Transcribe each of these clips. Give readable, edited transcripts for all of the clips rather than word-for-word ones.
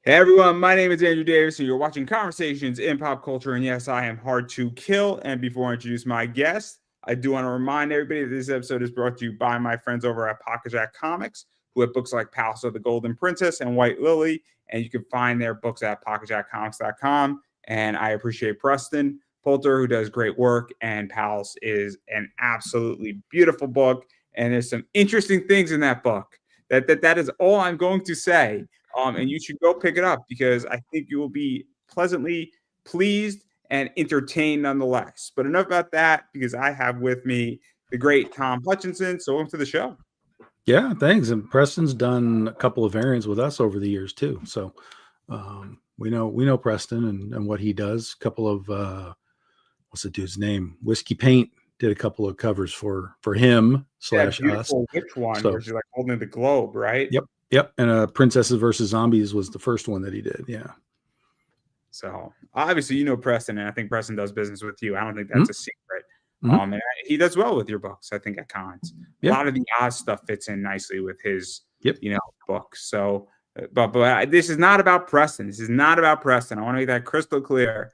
Hey everyone, my name is Andrew Davis, and you're watching Conversations in Pop Culture. And yes, I am hard to kill. And before I introduce my guest, I do want to remind everybody that this episode is brought to you by my friends over at Pocket Jack Comics, who have books like Palace of the Golden Princess and White Lily. And you can find their books at pocketjackcomics.com. And I appreciate Preston Poulter, who does great work. And Palace is an absolutely beautiful book. And there's some interesting things in that book. That is all I'm going to say. And you should go pick it up because I think you will be pleasantly pleased and entertained nonetheless. But enough about that because I have with me the great Tom Hutchison. So welcome to the show. Yeah, thanks. And Preston's done a couple of variants with us over the years too. So we know Preston and what he does. A couple of what's the dude's name? Whiskey Paint did a couple of covers for him / us. Which one? Where she's like holding the globe, right? Yep. And Princesses versus Zombies was the first one that he did. Yeah. So obviously, you know Preston, and I think Preston does business with you. I don't think that's a secret. Mm-hmm. And he does well with your books, I think, at cons. A lot of the Oz stuff fits in nicely with his, books. So, but this is not about Preston. This is not about Preston. I want to make that crystal clear.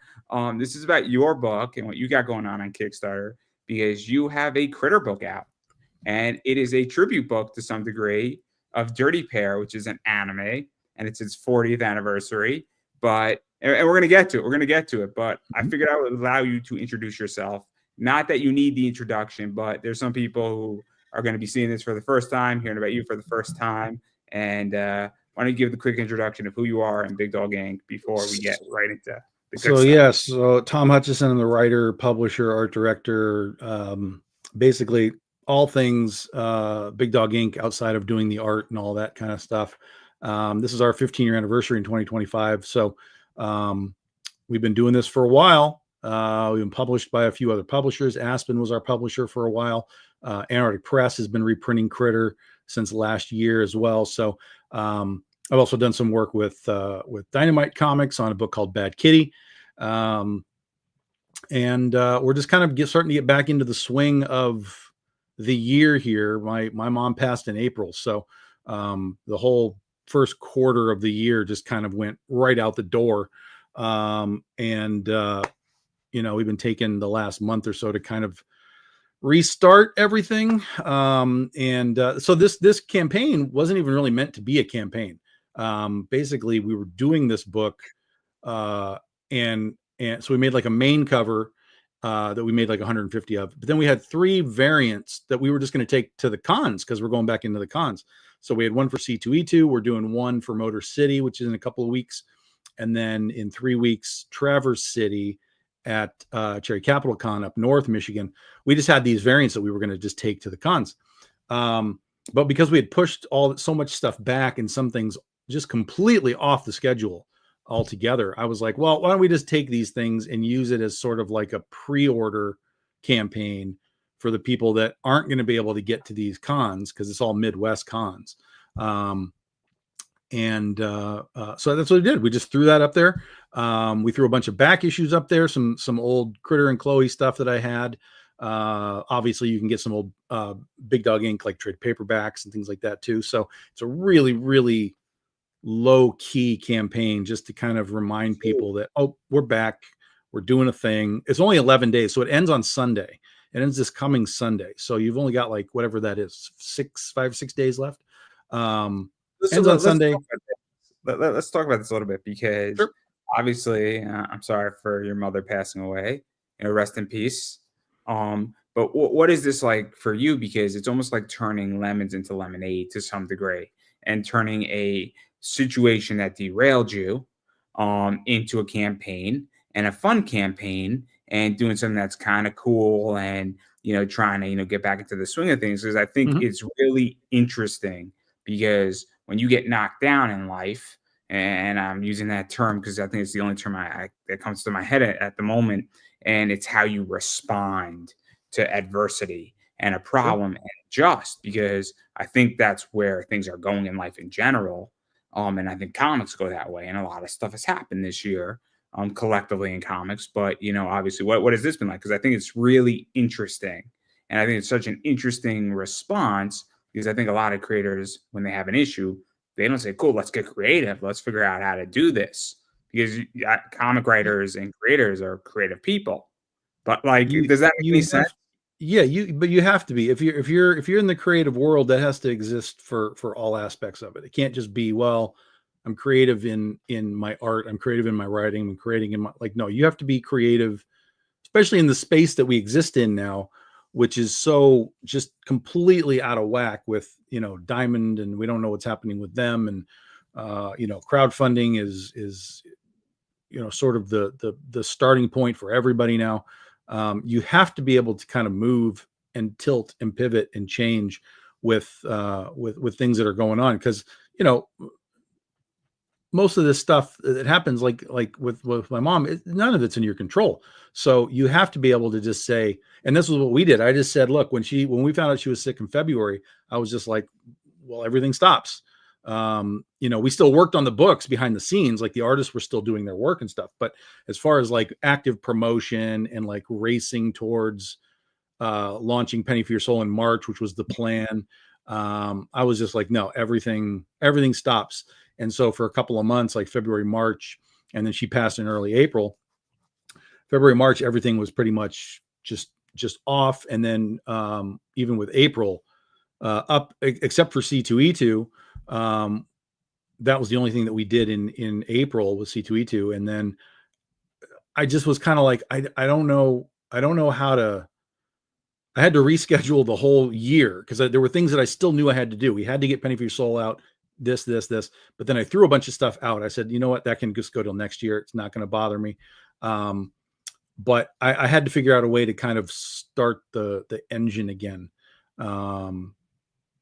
This is about your book and what you got going on Kickstarter because you have a Critter book out, and it is a tribute book to some degree of Dirty Pair, which is an anime, and it's its 40th anniversary. But and we're gonna get to it. We're gonna get to it. But I figured I would allow you to introduce yourself. Not that you need the introduction, but there's some people who are going to be seeing this for the first time, hearing about you for the first time. And why don't you give the quick introduction of who you are and Big Dog Inc. before we get right into the good stuff. So Tom Hutchison, I'm the writer, publisher, art director, basically all things Big Dog Inc. outside of doing the art and all that kind of stuff. This is our 15-year anniversary in 2025. So we've been doing this for a while. We've been published by a few other publishers. Aspen was our publisher for a while. Antarctic Press has been reprinting Critter since last year as well. So I've also done some work with Dynamite Comics on a book called Bad Kitty. And we're just kind of starting to get back into the swing of the year here. My mom passed in April. So the whole first quarter of the year just kind of went right out the door. We've been taking the last month or so to kind of restart everything. So this campaign wasn't even really meant to be a campaign. Basically, we were doing this book, and so we made like a main cover that we made like 150 of. But then we had 3 variants that we were just going to take to the cons because we're going back into the cons. So we had one for C2E2. We're doing one for Motor City, which is in a couple of weeks. And then in 3 weeks, Traverse City at Cherry Capital Con up north, Michigan. We just had these variants that we were going to just take to the cons. But because we had pushed so much stuff back and some things just completely off the schedule altogether, I was like, well, why don't we just take these things and use it as sort of like a pre-order campaign for the people that aren't going to be able to get to these cons because it's all Midwest cons. So that's what we did. We just threw that up there. We threw a bunch of back issues up there, some old Critter and Chloe stuff that I had. Obviously, you can get some old Big Dog Inc. like trade paperbacks and things like that too. So it's a really, really low key campaign just to kind of remind people that, oh, we're back. We're doing a thing. It's only 11 days. So it ends on Sunday. It ends this coming Sunday. So you've only got like whatever that is, 5 or 6 days left. Ends on Sunday. Let's talk about this a little bit because obviously I'm sorry for your mother passing away. Rest in peace. But what is this like for you? Because it's almost like turning lemons into lemonade to some degree and turning a situation that derailed you into a campaign and a fun campaign and doing something that's kind of cool and, trying to, get back into the swing of things. Because I think it's really interesting because when you get knocked down in life, and I'm using that term because I think it's the only term that comes to my head at the moment, and it's how you respond to adversity and a problem and adjust, because I think that's where things are going in life in general. And I think comics go that way, and a lot of stuff has happened this year collectively in comics. But, obviously, what has this been like? Because I think it's really interesting, and I think it's such an interesting response because I think a lot of creators, when they have an issue, They don't say, "Cool, let's get creative. Let's figure out how to do this." Because comic writers and creators are creative people. But like, You does that make any you sense? have yeah, but you have to be. If you're in the creative world, that has to exist for all aspects of it. It can't just be, well, I'm creative in my art, I'm creative in my writing, I'm creating in my, like, no, you have to be creative, especially in the space that we exist in now, which is so just completely out of whack with, Diamond, and we don't know what's happening with them, and crowdfunding is sort of the starting point for everybody now. You have to be able to kind of move and tilt and pivot and change with things that are going on, because you know most of this stuff that happens, like with my mom, none of it's in your control. So you have to be able to just say, and this is what we did. I just said, look, when we found out she was sick in February, I was just like, well, everything stops. We still worked on the books behind the scenes, like the artists were still doing their work and stuff. But as far as like active promotion and like racing towards launching Penny for Your Soul in March, which was the plan, I was just like, no, everything stops. And so for a couple of months, like February, March, and then she passed in early April. February, March, everything was pretty much just off. And then even with April, up except for C2E2, that was the only thing that we did in April was C2E2. And then I just was kind of like, I don't know how to. I had to reschedule the whole year because there were things that I still knew I had to do. We had to get Penny for Your Soul out, this. But then I threw a bunch of stuff out. I said, you know what, that can just go till next year. It's not going to bother me. But I had to figure out a way to kind of start the engine again.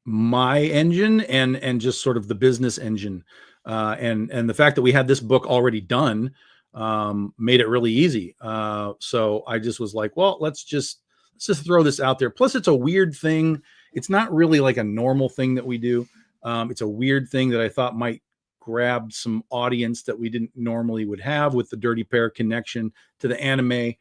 My engine and just sort of the business engine. And the fact that we had this book already done made it really easy. So I just was like, well, let's just throw this out there. Plus, it's a weird thing. It's not really like a normal thing that we do. It's a weird thing that I thought might grab some audience that we didn't normally would have with the Dirty Pair connection to the anime.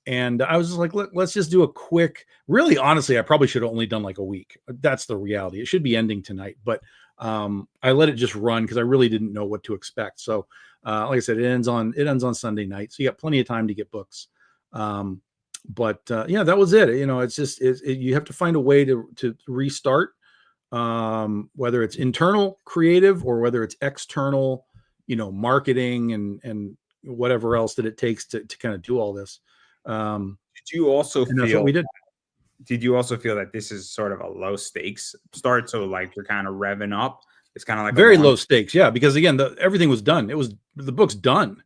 And I was just like, let's just do a quick, really, honestly, I probably should have only done like a week. That's the reality. It should be ending tonight, but I let it just run because I really didn't know what to expect. So like I said, it ends on Sunday night. So you got plenty of time to get books. But yeah, that was it. It's just, you have to find a way to restart, whether it's internal creative or whether it's external, marketing and whatever else that it takes to kind of do all this. Did you also and that's what we did. Did you also feel that this is sort of a low stakes start? So like you're kind of revving up. It's kind of like very low stakes. Yeah. Because again, everything was done. The book's done,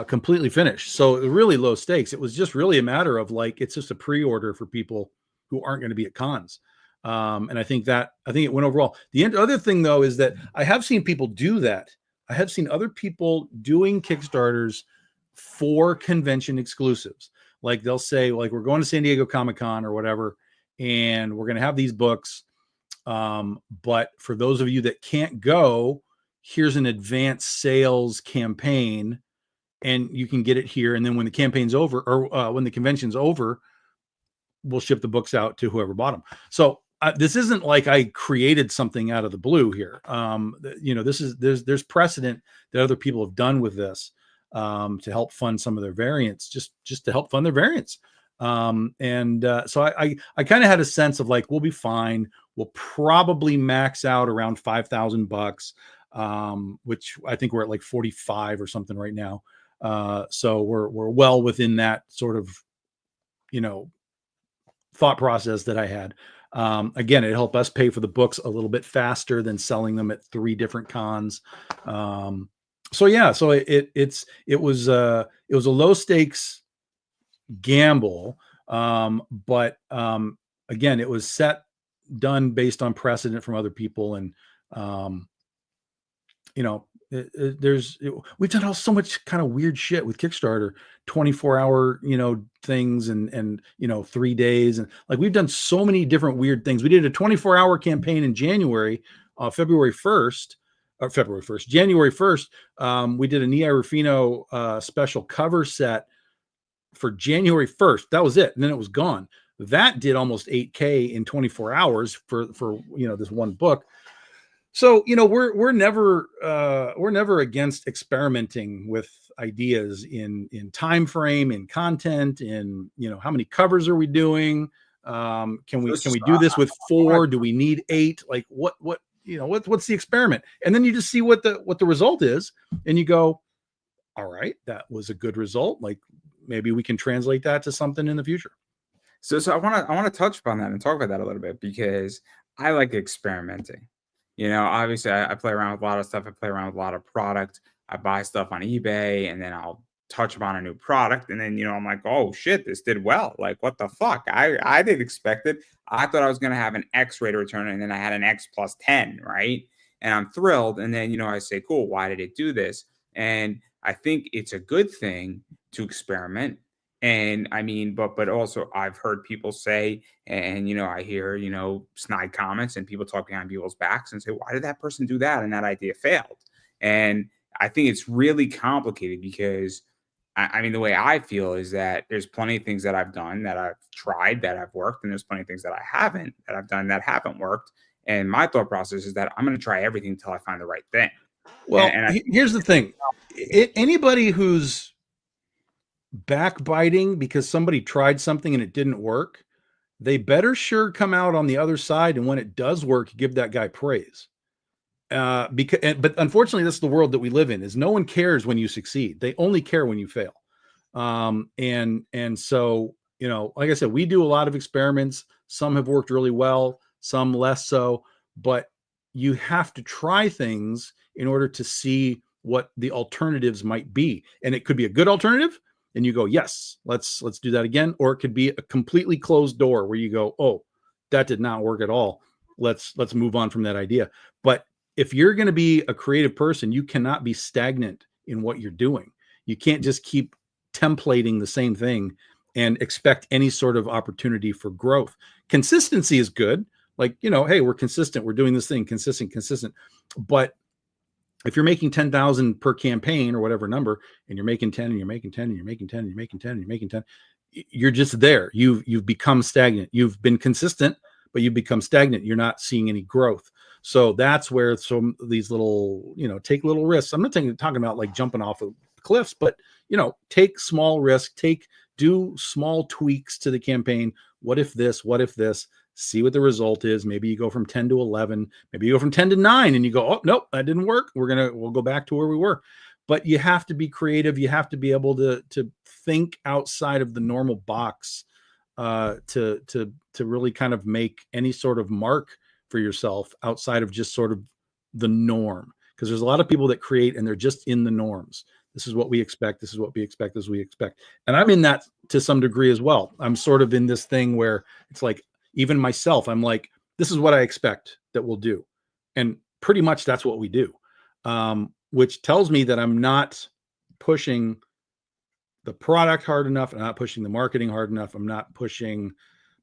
completely finished. So really low stakes. It was just really a matter of like, it's just a pre-order for people who aren't going to be at cons. And I think it went over well. The other thing though, is that I have seen people do that. I have seen other people doing Kickstarters for convention exclusives. Like they'll say, like, we're going to San Diego Comic-Con or whatever, and we're going to have these books. But for those of you that can't go, here's an advanced sales campaign and you can get it here. And then when the campaign's over, or when the convention's over, we'll ship the books out to whoever bought them. So this isn't like I created something out of the blue here. There's precedent that other people have done with this, to help fund some of their variants, just to help fund their variants. So I kind of had a sense of like, we'll be fine. We'll probably max out around $5,000, which I think we're at like 45 or something right now. So we're well within that sort of, thought process that I had. Again, it helped us pay for the books a little bit faster than selling them at 3 different cons. So it was a low stakes gamble. But again, it was done based on precedent from other people. And, we've done so much kind of weird shit with Kickstarter, 24-hour, things and 3 days. And like, we've done so many different weird things. We did a 24-hour campaign in January, January 1st. We did a Nia Rufino special cover set for January 1st. That was it. And then it was gone. That did almost 8K in 24 hours for this one book. So, we're never against experimenting with ideas in time frame, in content, in how many covers are we doing? Can we This can is we do this with I wanna 4? Do we need 8? Like what's the experiment? And then you just see what the result is, and you go, all right, that was a good result. Like maybe we can translate that to something in the future. so I wanna touch upon that and talk about that a little bit because I like experimenting. Obviously, I play around with a lot of stuff. I play around with a lot of product. I buy stuff on eBay, and then I'll touch upon a new product, and then I'm like, oh shit, this did well. Like, what the fuck? I didn't expect it. I thought I was gonna have an X rate of return, and then I had an X plus 10, right? And I'm thrilled. And then I say, cool. Why did it do this? And I think it's a good thing to experiment. And I mean, but also I've heard people say, and I hear, snide comments and people talk behind people's backs and say, why did that person do that? And that idea failed. And I think it's really complicated because I mean, the way I feel is that there's plenty of things that I've done that I've tried that have worked, and there's plenty of things that I haven't that I've done that haven't worked. And my thought process is that I'm going to try everything until I find the right thing. And, Well, and I think here's the thing. Anybody who's backbiting because somebody tried something and it didn't work, they better sure come out on the other side, and when it does work, give that guy praise. But unfortunately, that's the world that we live in. Is no one cares when you succeed; they only care when you fail. And so like I said, we do a lot of experiments. Some have worked really well, some less so. But you have to try things in order to see what the alternatives might be, and it could be a good alternative and you go, yes, let's do that again. Or it could be a completely closed door where you go, oh, that did not work at all. Let's move on from that idea. But if you're going to be a creative person, you cannot be stagnant in what you're doing. You can't just keep templating the same thing and expect any sort of opportunity for growth. Consistency is good. Like, hey, we're consistent. We're doing this thing consistent. But if you're making 10,000 per campaign or whatever number, and you're making 10 and you're making 10 and you're making 10 and you're making 10 and you're making 10, you're just there. You've become stagnant. You've been consistent, but you've become stagnant. You're not seeing any growth. So that's where some of these little, take little risks. I'm not talking about like jumping off of cliffs, but take small risks, do small tweaks to the campaign. What if this? What if this? See what the result is. Maybe you go from 10 to 11, maybe you go from 10 to 9 and you go, oh, nope, that didn't work. We'll go back to where we were. But you have to be creative. You have to be able to think outside of the normal box to really kind of make any sort of mark for yourself outside of just sort of the norm. Because there's a lot of people that create and they're just in the norms. This is what we expect. This is what we expect. This is what we expect. And I'm in that to some degree as well. I'm sort of in this thing where it's like, even myself, I'm like, this is what I expect that we'll do. And pretty much that's what we do, which tells me that I'm not pushing the product hard enough. I'm not pushing the marketing hard enough. I'm not pushing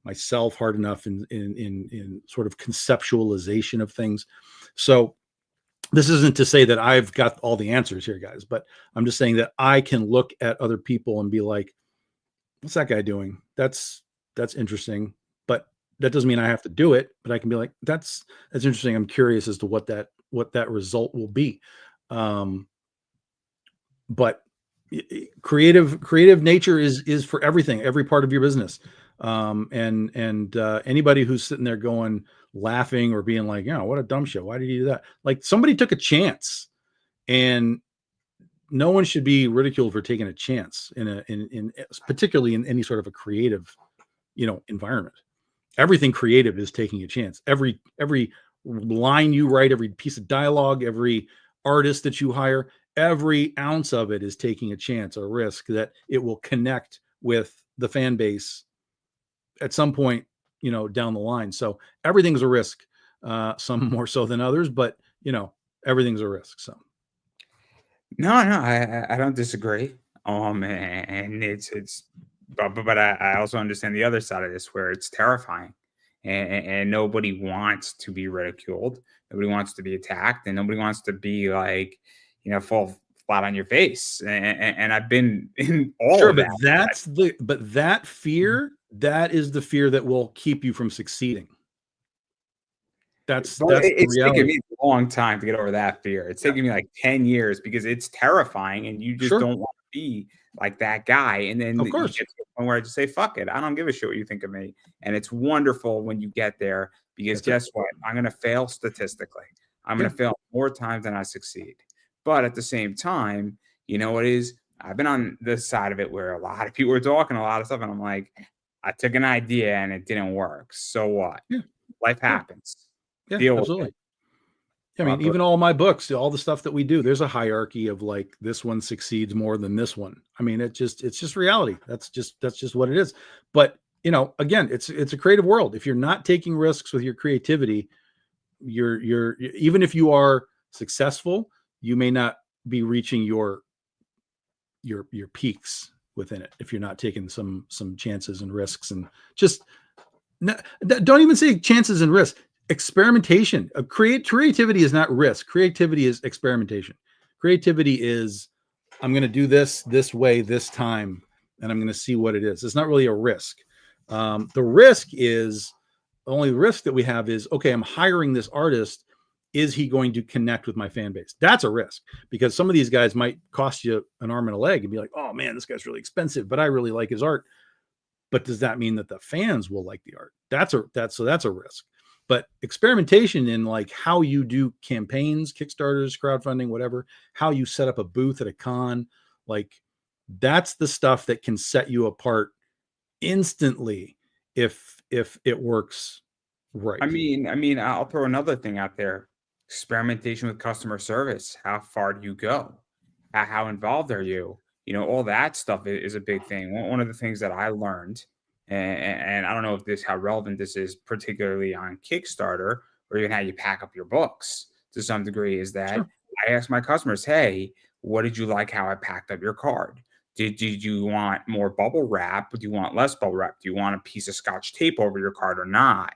myself hard enough in sort of conceptualization of things. So this isn't to say that I've got all the answers here, guys, but I'm just saying that I can look at other people and be like, what's that guy doing? That's interesting. But that doesn't mean I have to do it, but I can be like, that's interesting. I'm curious as to what that result will be. But creative nature is for everything, every part of your business. And anybody who's sitting there going, laughing or being like, what a dumb show. Why did you do that? Like, somebody took a chance, and no one should be ridiculed for taking a chance in particularly in any sort of a creative, environment. Everything creative is taking a chance. Every line you write, every piece of dialogue, every artist that you hire, every ounce of it is taking a chance or risk that it will connect with the fan base at some point, down the line. So everything's a risk, some more so than others, but everything's a risk. So No, I don't disagree. And but I also understand the other side of this where it's terrifying, and nobody wants to be ridiculed, nobody wants to be attacked, and nobody wants to be like, fall flat on your face. And I've been in all sure, of but that. that fear, that is the fear that will keep you from succeeding. That's But the it's taken reality. me a long time to get over that fear. It's Yeah, taken me like 10 years because it's terrifying and you just sure, don't want to be like that guy. And then of you course. get to the point where I just say, fuck it. I don't give a shit what you think of me. And it's wonderful when you get there because That's it. guess what? I'm going to fail statistically. I'm Yeah, going to fail more times than I succeed. But at the same time, you know what is? I've been on this side of it where a lot of people are talking a lot of stuff. And I'm like, I took an idea and it didn't work. So what? yeah, Life yeah, happens. yeah, Deal with it. absolutely. I mean, But even all my books, all the stuff that we do, there's a hierarchy of like this one succeeds more than this one. I mean, it's just reality. That's just what it is. But again, it's a creative world. If you're not taking risks with your creativity, you're even if you are successful, you may not be reaching your peaks within it if you're not taking some chances and risks and just don't even say chances and risks. Experimentation. Creativity is not risk. Creativity is experimentation. Creativity is I'm going to do this way this time, and I'm going to see what it is. It's not really a risk. The risk is the only risk that we have is okay. I'm hiring this artist. Is he going to connect with my fan base? That's a risk because some of these guys might cost you an arm and a leg and be like, oh man, this guy's really expensive, but I really like his art. But does that mean that the fans will like the art? That's a risk. But experimentation in like how you do campaigns, Kickstarters, crowdfunding, whatever, how you set up a booth at a con, like that's the stuff that can set you apart instantly if it works right. I'll throw another thing out there. Experimentation with customer service. How far do you go? How involved are you? You know, all that stuff is a big thing. One of the things that I learned, and I don't know if this how relevant this is, particularly on Kickstarter or even how you pack up your books to some degree, is that Sure. I ask my customers, "Hey, what did you like? How I packed up your card? Did you want more bubble wrap? Do you want less bubble wrap? Do you want a piece of Scotch tape over your card or not?"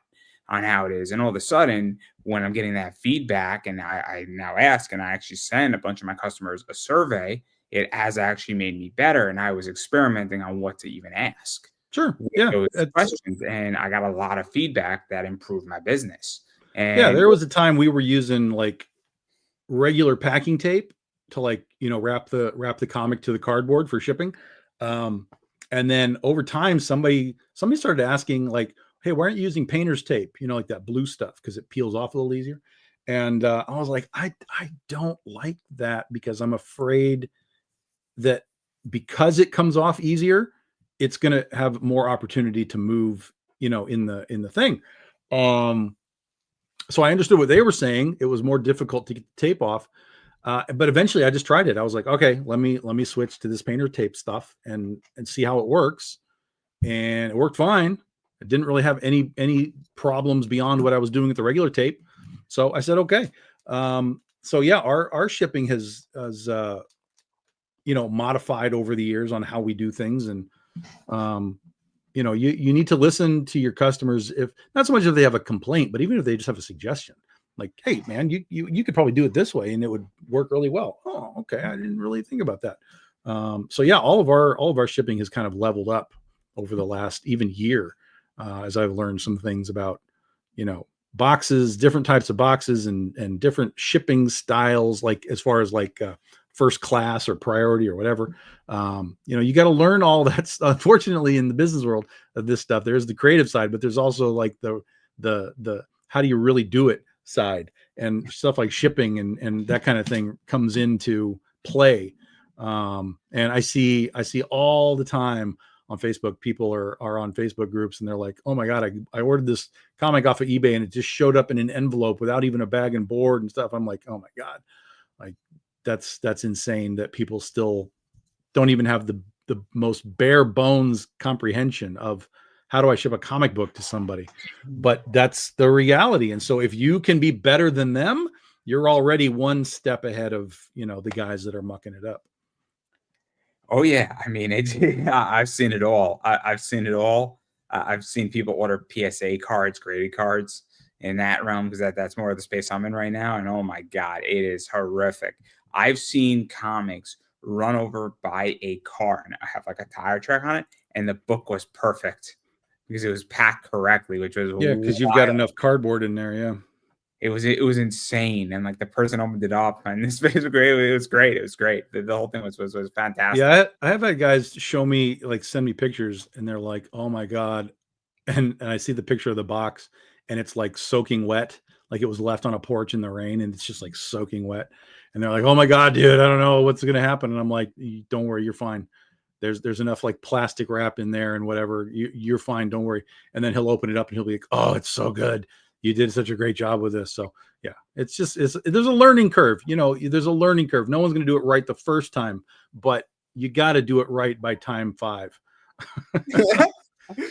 On how it is. And all of a sudden, when I'm getting that feedback and I now ask and I actually send a bunch of my customers a survey, it has actually made me better. And I was experimenting on what to even ask Sure. with Yeah. those It's questions. And I got a lot of feedback that improved my business. yeah, And there was a time we were using like regular packing tape to like wrap the comic to the cardboard for shipping. Um, and then over time, somebody started asking like, "Hey, why aren't you using painter's tape? Like that blue stuff because it peels off a little easier." And I was like, I don't like that because I'm afraid that because it comes off easier, it's going to have more opportunity to move, in the thing. Um, so I understood what they were saying. It was more difficult to get the tape off. But eventually I just tried it. I was like, okay, let me switch to this painter tape stuff and see how it works. And it worked fine. I didn't really have any problems beyond what I was doing with the regular tape. So I said, okay. So yeah, our shipping has modified over the years on how we do things. And um, you need to listen to your customers, if not so much if they have a complaint, but even if they just have a suggestion, like, hey man, you could probably do it this way and it would work really well. Oh, okay, I didn't really think about that. So yeah, all of our shipping has kind of leveled up over the last even year, as I've learned some things about boxes, different types of boxes, and different shipping styles, like as far as like first class or priority or whatever. You got to learn all that. Unfortunately, in the business world of this stuff, there's the creative side, but there's also like the how do you really do it side, and stuff like shipping and that kind of thing comes into play. And I see all the time on Facebook, people are on Facebook groups and they're like, oh my God, I ordered this comic off of eBay and it just showed up in an envelope without even a bag and board and stuff. I'm like, oh my God, like that's insane that people still don't even have the most bare bones comprehension of how do I ship a comic book to somebody. But that's the reality. And so if you can be better than them, you're already one step ahead of the guys that are mucking it up. oh yeah, I've seen it all. I've seen it all. I've seen people order PSA cards, graded cards in that realm because that's more of the space I'm in right now. And oh my God, it is horrific. I've seen comics run over by a car and I have like a tire track on it, and the book was perfect because it was packed correctly, which was Yeah, because you've got wild. enough cardboard in there. Yeah. it was insane, and like the person opened it up, and this face was great. It was great. It was great. The whole thing was fantastic. Yeah, I have had guys show me, like, send me pictures, and they're like, "Oh my god," and I see the picture of the box, and it's like soaking wet, like it was left on a porch in the rain, and it's just like soaking wet, and they're like, "Oh my god, dude, I don't know what's gonna happen," and I'm like, Don't worry, you're fine. There's enough like plastic wrap in there and whatever. You're fine, don't worry." And then he'll open it up and he'll be like, "Oh, it's so good. You did such a great job with this." So yeah, it's there's a learning curve. There's a learning curve. No one's gonna do it right the first time, but you got to do it right by time 5.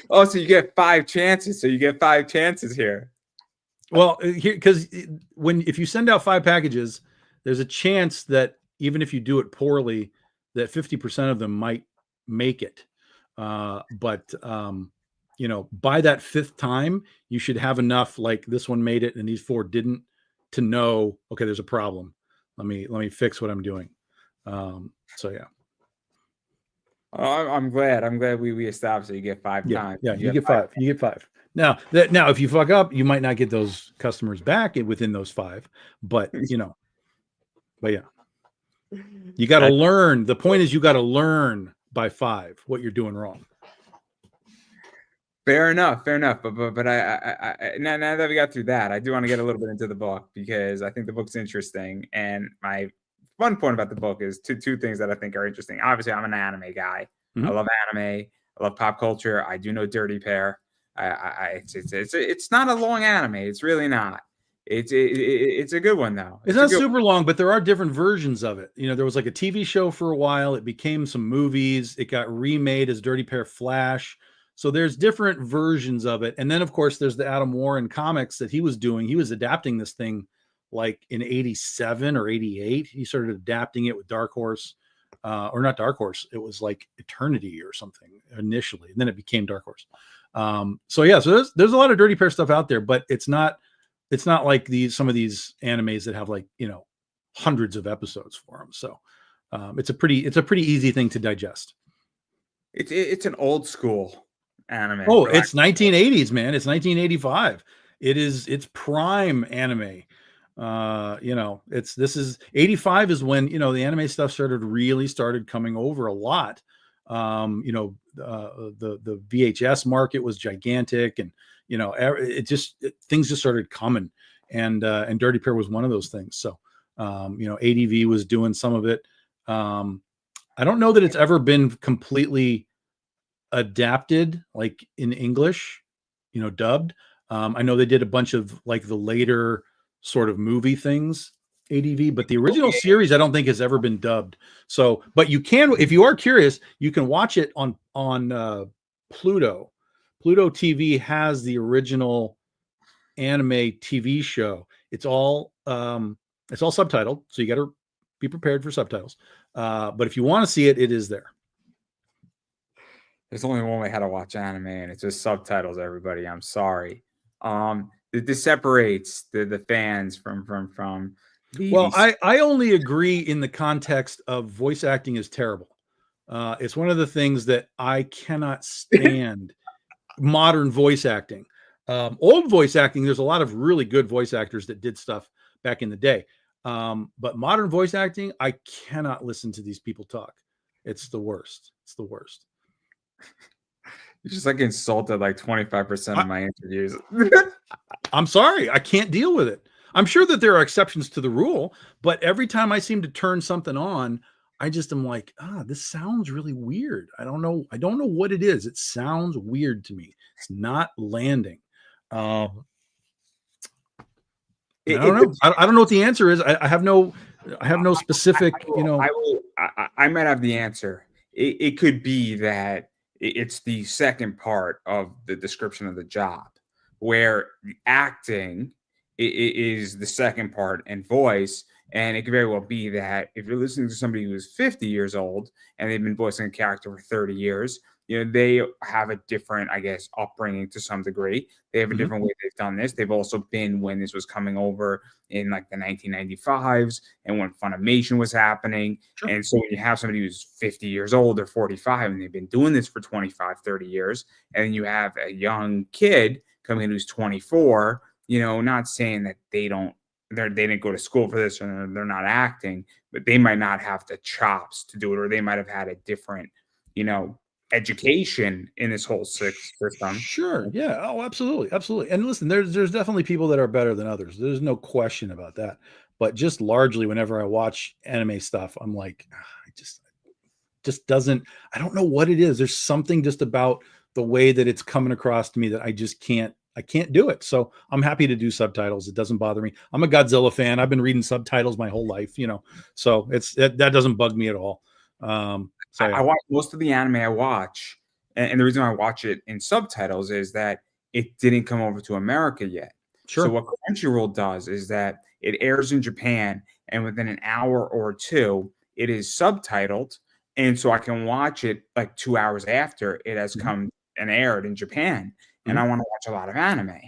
Oh, so you get 5 chances. So you get 5 chances here. Well, here, because if you send out 5 packages, there's a chance that even if you do it poorly, that 50% of them might make it. But by that 5th time, you should have enough, like this one made it and these 4 didn't, to know, okay, there's a problem. Let me fix what I'm doing. So yeah. Oh, I'm glad. I'm glad we established that you get 5 times. Yeah, you get 5. You get 5. Now, if you fuck up, you might not get those customers back within those 5, but yeah, you got to learn. The point is, you got to learn by 5 what you're doing wrong. Fair enough. But now that we got through that, I do want to get a little bit into the book, because I think the book's interesting, and my fun point about the book is two things that I think are interesting. Obviously, I'm an anime guy. Mhm. I love anime. I love pop culture. I do know Dirty Pair. It's not a long anime. It's really not. It's a good one though. It's not super long, but there are different versions of it. There was like a TV show for a while. It became some movies. It got remade as Dirty Pair Flash. So there's different versions of it. And then, of course, there's the Adam Warren comics that he was doing. He was adapting this thing like in 87 or 88. He started adapting it with Dark Horse, or not Dark Horse. It was like Eternity or something initially. And then it became Dark Horse. So there's a lot of Dirty Pair stuff out there, but it's not like some of these animes that have like, hundreds of episodes for them. So it's a pretty easy thing to digest. It's an old school anime. Oh, it's 1980s, man. It's 1985. It's prime anime. This is 85 is when, the anime stuff started coming over a lot. The VHS market was gigantic, and things just started coming, and Dirty Pair was one of those things. So ADV was doing some of it. I don't know that it's ever been completely adapted like in English, dubbed. I know they did a bunch of like the later sort of movie things, ADV, but the original series I don't think has ever been dubbed. So, but you can, if you are curious, you can watch it on Pluto. Pluto TV has the original anime TV show. It's all subtitled, so you got to be prepared for subtitles. But if you want to see it, it is there. There's only one way how to watch anime, and it's just subtitles. Everybody, I'm sorry. This separates the fans from the. Well, I only agree in the context of voice acting is terrible. It's one of the things that I cannot stand. Modern voice acting. Old voice acting, there's a lot of really good voice actors that did stuff back in the day. But modern voice acting, I cannot listen to these people talk. It's the worst. It's the worst. You just like insulted like 25% of my interviews. I'm sorry. I can't deal with it. I'm sure that there are exceptions to the rule, but every time I seem to turn something on, I just am like, this sounds really weird. I don't know what it is. It sounds weird to me. It's not landing. I don't know. I don't know what the answer is. I have no specific, I might have the answer. It could be that it's the second part of the description of the job, where acting is the second part and voice. And it could very well be that if you're listening to somebody who's 50 years old and they've been voicing a character for 30 years, they have a different, I guess, upbringing to some degree. They have a different way they've done this. They've also been when this was coming over in like the 1995s and when Funimation was happening. Sure. And so when you have somebody who's 50 years old or 45 and they've been doing this for 25, 30 years, and then you have a young kid come in who's 24, not saying that they didn't go to school for this or they're not acting, but they might not have the chops to do it, or they might have had a different, you know, education in this whole system. Sure. Yeah. Oh, absolutely. Absolutely. And listen, there's definitely people that are better than others. There's no question about that. But just largely whenever I watch anime stuff, I'm like, it just doesn't, I don't know what it is. There's something just about the way that it's coming across to me that I can't do it. So I'm happy to do subtitles. It doesn't bother me. I'm a Godzilla fan. I've been reading subtitles my whole life, so that doesn't bug me at all. So I yeah. watch most of the anime I watch, and the reason I watch it in subtitles is that it didn't come over to America yet. So Sure. what Crunchyroll does is that it airs in Japan, and within an hour or two, it is subtitled, and so I can watch it like 2 hours after it has Mhm. come and aired in Japan, and Mhm. I wanna watch a lot of anime.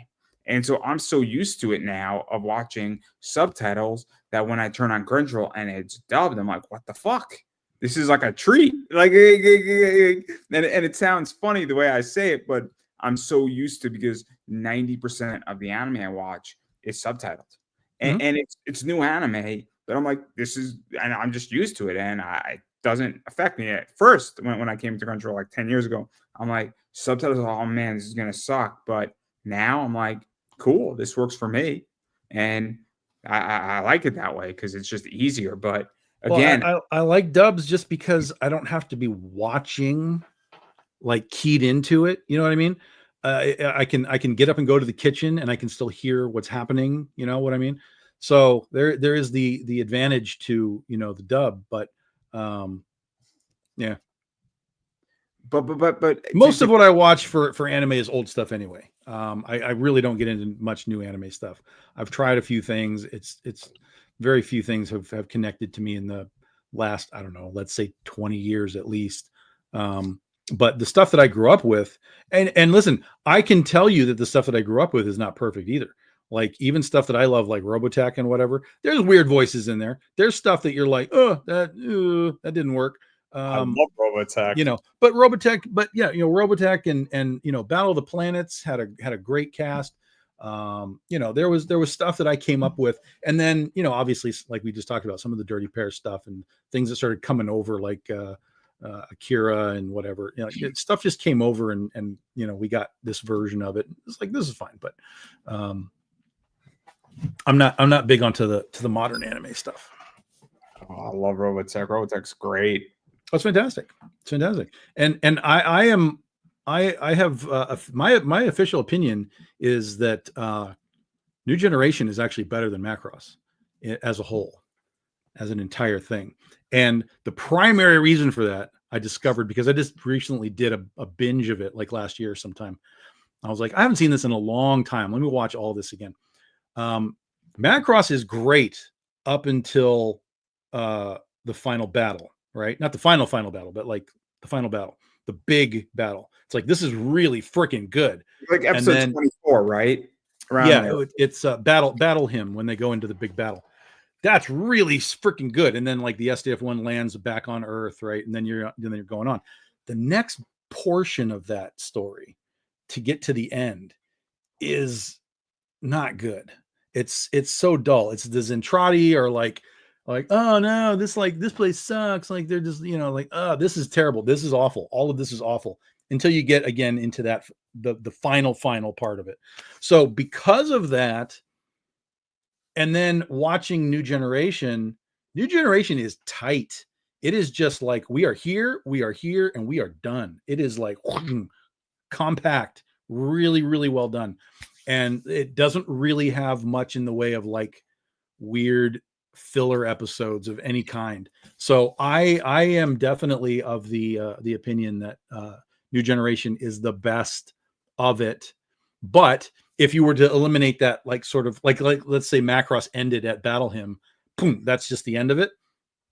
And so I'm so used to it now of watching subtitles that when I turn on Crunchyroll and it's dubbed, I'm like, "What the fuck?" This is like a treat. Like, and it sounds funny the way I say it, but I'm so used to because 90% of the anime I watch is subtitled. Mhm. And it's new anime, but I'm like, this is and I'm just used to it. And it doesn't affect me at first when I came to Crunchyroll like 10 years ago. I'm like, subtitles, oh man, this is gonna suck. But now I'm like, cool, this works for me. And I like it that way because it's just easier. But Well, again, I like dubs just because I don't have to be watching, like, keyed into it. You know what I mean? I can get up and go to the kitchen and I can still hear what's happening. You know what I mean? So there is the advantage to the dub, but um, yeah. but Most of what I watch for anime is old stuff anyway. I really don't get into much new anime stuff. I've tried a few things. It's very few things have connected to me in the last, I don't know, let's say 20 years at least. But the stuff that I grew up with, and listen, I can tell you that the stuff that I grew up with is not perfect either. Like even stuff that I love, like Robotech and whatever, there's weird voices in there. There's stuff that you're like, oh, that didn't work. I Um, love Robotech. but Robotech, but yeah, Robotech and Battle of the Planets had a great cast. There was stuff that I came up with, and then obviously, like we just talked about, some of the Dirty Pair stuff and things that started coming over, like Akira and whatever. Stuff just came over, and we got this version of it. It's like, this is fine, but I'm not big onto the modern anime stuff. Oh, I love Robotech. Robotech's great. That's fantastic. It's fantastic. And I have my official opinion is that New Generation is actually better than Macross as a whole, as an entire thing. And the primary reason for that I discovered because I just recently did a binge of it like last year sometime. I was like, I haven't seen this in a long time. Let me watch all this again. Um, Macross is great up until the final battle, right? Not the final battle, but like the final battle, the big battle. It's like, this is really freaking good. Like And episode then 24, right? Around yeah, there. it's battle him when they go into the big battle. That's really freaking good. And then like the SDF-1 lands back on Earth, right? And then you're going on. The next portion of that story to get to the end is not good. It's so dull. It's the Zentradi are like, oh no, this place sucks. Like they're just like, oh, this is terrible. This is awful. All of this is awful until you get again into that the final part of it. So because of that, and then watching New Generation is tight. It is just like, we are here, and we are done. It is like compact, really, really well done. And it doesn't really have much in the way of like weird filler episodes of any kind. So I am definitely of the opinion that New Generation is the best of it. But if you were to eliminate that, like sort of like let's say Macross ended at Battle Hymn, boom, that's just the end of it.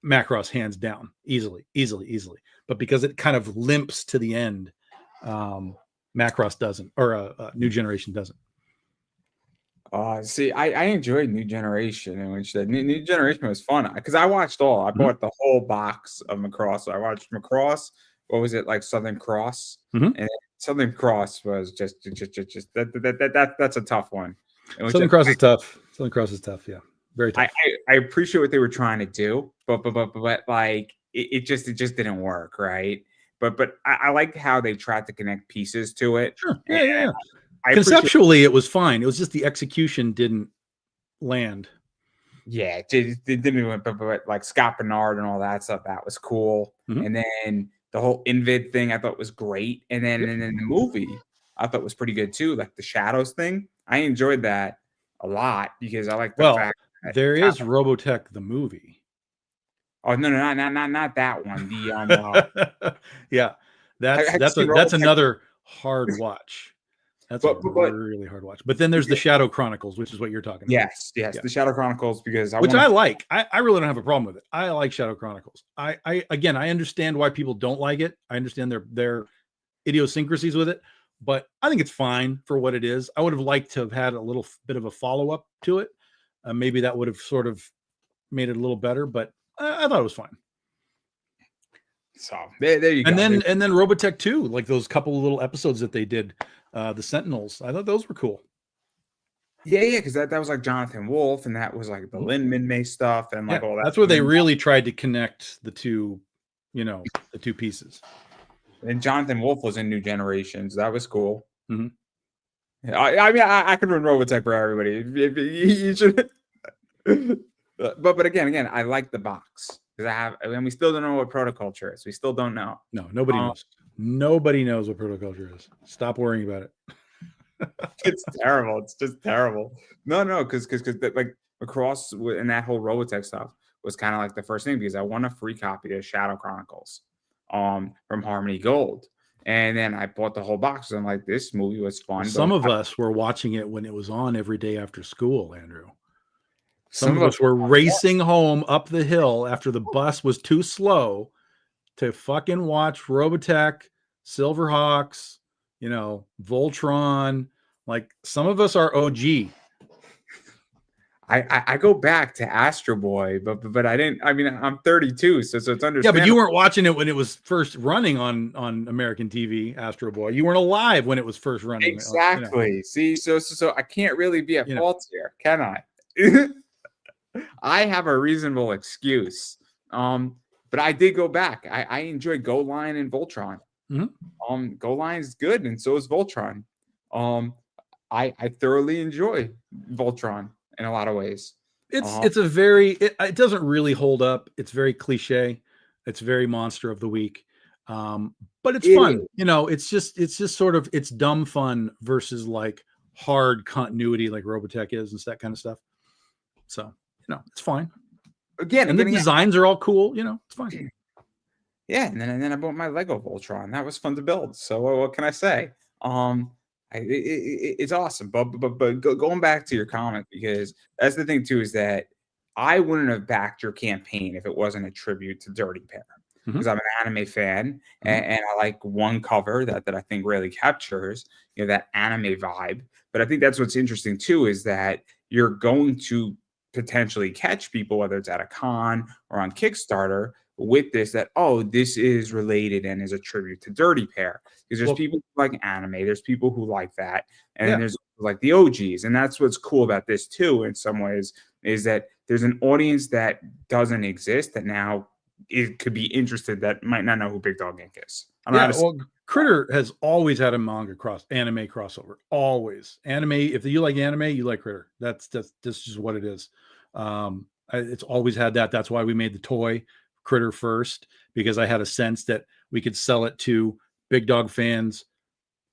Macross hands down, easily. But because it kind of limps to the end, Macross doesn't, or New Generation doesn't. See, I enjoyed New Generation, and which the New Generation was fun because I watched all. I Mhm. bought the whole box of Macross. So I watched Macross. What was it like? Southern Cross, Mhm. and Southern Cross was just that's a tough one. which Southern Cross is tough. Southern Cross is tough. Yeah, very I, tough. I appreciate what they were trying to do, but like it just didn't work, right? But I like how they tried to connect pieces to it. Sure. And Yeah, yeah, yeah. I appreciate, Conceptually, it was fine. It was just the execution didn't land. yeah, it didn't even, but like Scott Bernard and all that stuff, that was cool. Mhm. And then the whole Invid thing I thought was great. Yep. And then the movie I thought was pretty good too, like the Shadows thing. I enjoyed that a lot because I like the Well, fact that there kind is Robotech the movie. oh no, not that one. The Yeah, have you seen that's Robotech? another hard watch. That's a But really hard watch. But then there's the Shadow Chronicles, which is what you're talking about. yes, Yeah. the Shadow Chronicles because I Which want I to. like. I really don't have a problem with it. I like Shadow Chronicles. I again, I understand why people don't like it. I understand their idiosyncrasies with it, but I think it's fine for what it is. I would have liked to have had a little bit of a follow up to it. Maybe that would have sort of made it a little better, but I thought it was fine. So there you go. And then Robotech 2, like those couple of little episodes that they did, the Sentinels. I thought those were cool. Yeah, because that was like Jonathan Wolf, and that was like the Lin May stuff, and like Yeah, all that. that's where they really tried to connect the two, the two pieces. And Jonathan Wolf was in New Generations. That was cool. Mhm. Yeah, I mean, I could run Robotech for everybody. You should. But again, I like the box because and we still don't know what protoculture is. We still don't know. No, nobody knows. Nobody knows what protoculture is. Stop worrying about it. It's terrible. It's just terrible. No, because like across and that whole Robotech stuff was kind of like the first thing because I won a free copy of Shadow Chronicles, from Harmony Gold, and then I bought the whole box. And I'm like, this movie was fun. Some of us were watching it when it was on every day after school, Andrew. Some Some of us were racing home up the hill after the bus was too slow to fucking watch Robotech, Silverhawks, Voltron. Like some of us are OG. I go back to Astro Boy, but I didn't. I mean, I'm 32, so it's understandable. Yeah, but you weren't watching it when it was first running on American TV. Astro Boy, you weren't alive when it was first running. Exactly. See, so I can't really be at fault here, can I? I have a reasonable excuse. But I did go back. I enjoy Go Line and Voltron. Mm-hmm. Go Line is good, and so is Voltron. I thoroughly enjoy Voltron in a lot of ways. It's a very it doesn't really hold up. It's very cliche. It's very monster of the week. But it's fun. It's just sort of it's dumb fun versus like hard continuity like Robotech is and that kind of stuff. So, it's fine. And the designs are all cool, it's fine. Yeah, and then I bought my Lego Voltron. That was fun to build. So what can I say? It's awesome. But going back to your comment, because that's the thing too, is that I wouldn't have backed your campaign if it wasn't a tribute to Dirty Pair. Because I'm an anime fan, and I like one cover that I think really captures that anime vibe. But I think that's what's interesting too, is that you're going to potentially catch people, whether it's at a con or on Kickstarter, with this this is related and is a tribute to Dirty Pair. Because there's people who like anime, there's people who like that, and then there's like the OGs, and that's what's cool about this too. In some ways, is that there's an audience that doesn't exist that now it could be interested that might not know who Big Dog Inc. is. Critter has always had a anime crossover. Always anime. If you like anime, you like Critter. That's just what it is. It's always had that. That's why we made the toy Critter first, because I had a sense that we could sell it to Big Dog fans,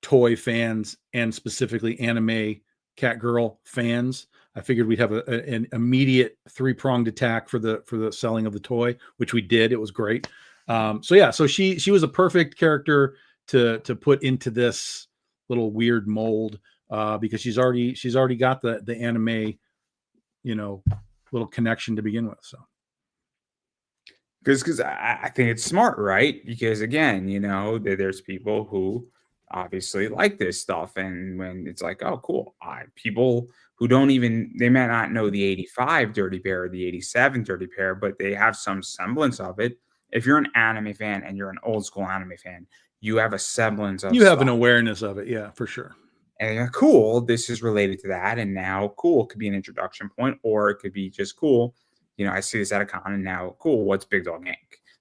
toy fans, and specifically anime cat girl fans. I figured we'd have an immediate three-pronged attack for the selling of the toy, which we did. It was great. So she was a perfect character to put into this little weird mold, because she's already got the anime, little connection to begin with. So because I think it's smart, right? Because again, there's people who obviously like this stuff, and when it's like, oh, cool, people who they may not know the 85 Dirty Pair or the 87 Dirty Pair, but they have some semblance of it. If you're an anime fan and you're an old school anime fan, you have a semblance of you have an awareness of it. Yeah, for sure. And you're like, cool, this is related to that. And now, cool, it could be an introduction point, or it could be just cool. I see this at a con, and now, cool, what's Big Dog Inc?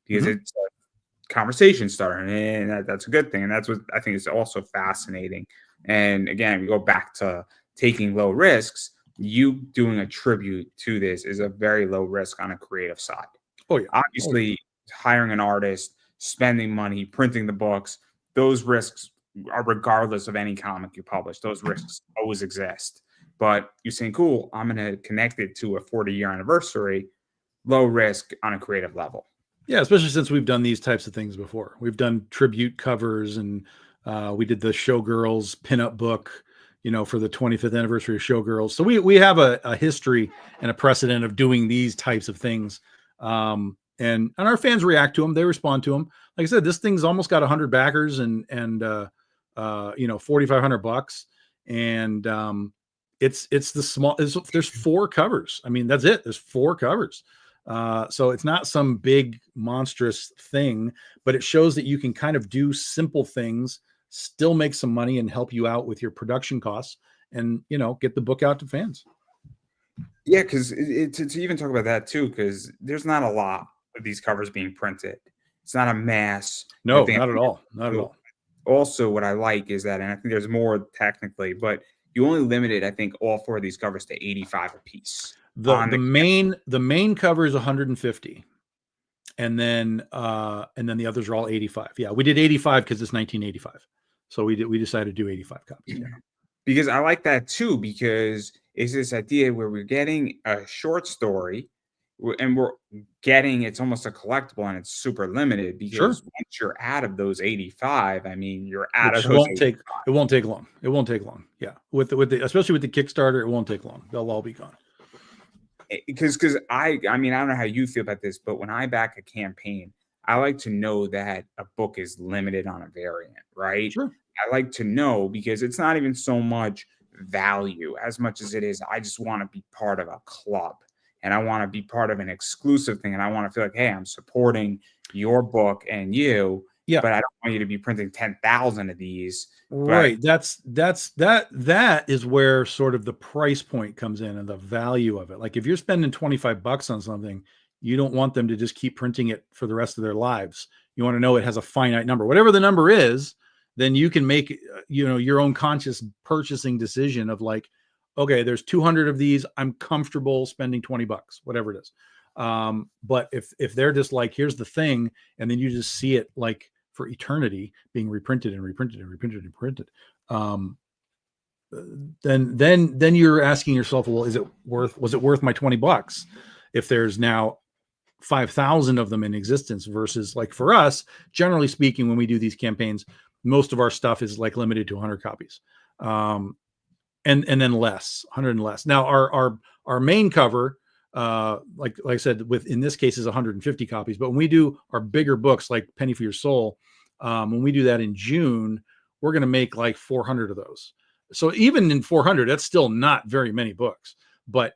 Because Mhm. it's a conversation starter, and that's a good thing. And that's what I think is also fascinating. And again, we go back to taking low risks. You doing a tribute to this is a very low risk on a creative side. Oh yeah. Oh yeah. Obviously, hiring an artist, spending money, printing the books, those risks are regardless of any comic you publish. Those risks always exist. But you're saying, cool, I'm going to connect it to a 40-year anniversary, low risk on a creative level. Yeah, especially since we've done these types of things before. We've done tribute covers, and we did the Showgirls pinup book, for the 25th anniversary of Showgirls. So we have a history and a precedent of doing these types of things. And our fans react to them. They respond to them. Like I said, this thing's almost got 100 backers and $4,500, and it's the small. There's 4 covers. I mean, that's it. There's 4 covers. So it's not some big monstrous thing, but it shows that you can kind of do simple things, still make some money, and help you out with your production costs, and get the book out to fans. Yeah, because to even talk about that too, because there's not a lot of these covers being printed. It's not a mass. No, not at all. Not at all. Also, what I like is that, and I think there's more technically, but you only limited, I think, all 4 of these covers to 85 a piece. The main cover is 150, and then the others are all 85. Yeah, we did 85 because it's 1985, so we decided to do 85 copies. Yeah. Because I like that too, because it's this idea where we're getting a short story, and we're getting, it's almost a collectible, and it's super limited, because Sure. once you're out of those 85, I mean, you're out Which of those. it won't take long. It won't take long. Yeah, with the especially with the Kickstarter, it won't take long. They'll all be gone. Because I mean, I don't know how you feel about this, but when I back a campaign, I like to know that a book is limited on a variant, right? Sure. I like to know, because it's not even so much value as much as it is, I just want to be part of a club, and I want to be part of an exclusive thing, and I want to feel like, hey, I'm supporting your book and you. Yeah. But I don't want you to be printing 10,000 of these. Right. That is where sort of the price point comes in, and the value of it. Like if you're spending $25 on something, you don't want them to just keep printing it for the rest of their lives. You want to know it has a finite number. Whatever the number is, then you can make your own conscious purchasing decision of like, okay, there's 200 of these. I'm comfortable spending $20, whatever it is. But if they're just like, here's the thing, and then you just see it like for eternity being reprinted and reprinted and reprinted and reprinted, then you're asking yourself, well, was it worth my $20 if there's now 5,000 of them in existence, versus, like, for us, generally speaking, when we do these campaigns, most of our stuff is like limited to 100 copies. And then less, 100 and less. Now our main cover, like I said, in this case is 150 copies. But when we do our bigger books, like Penny for Your Soul, when we do that in June, we're going to make like 400 of those. So even in 400, that's still not very many books. But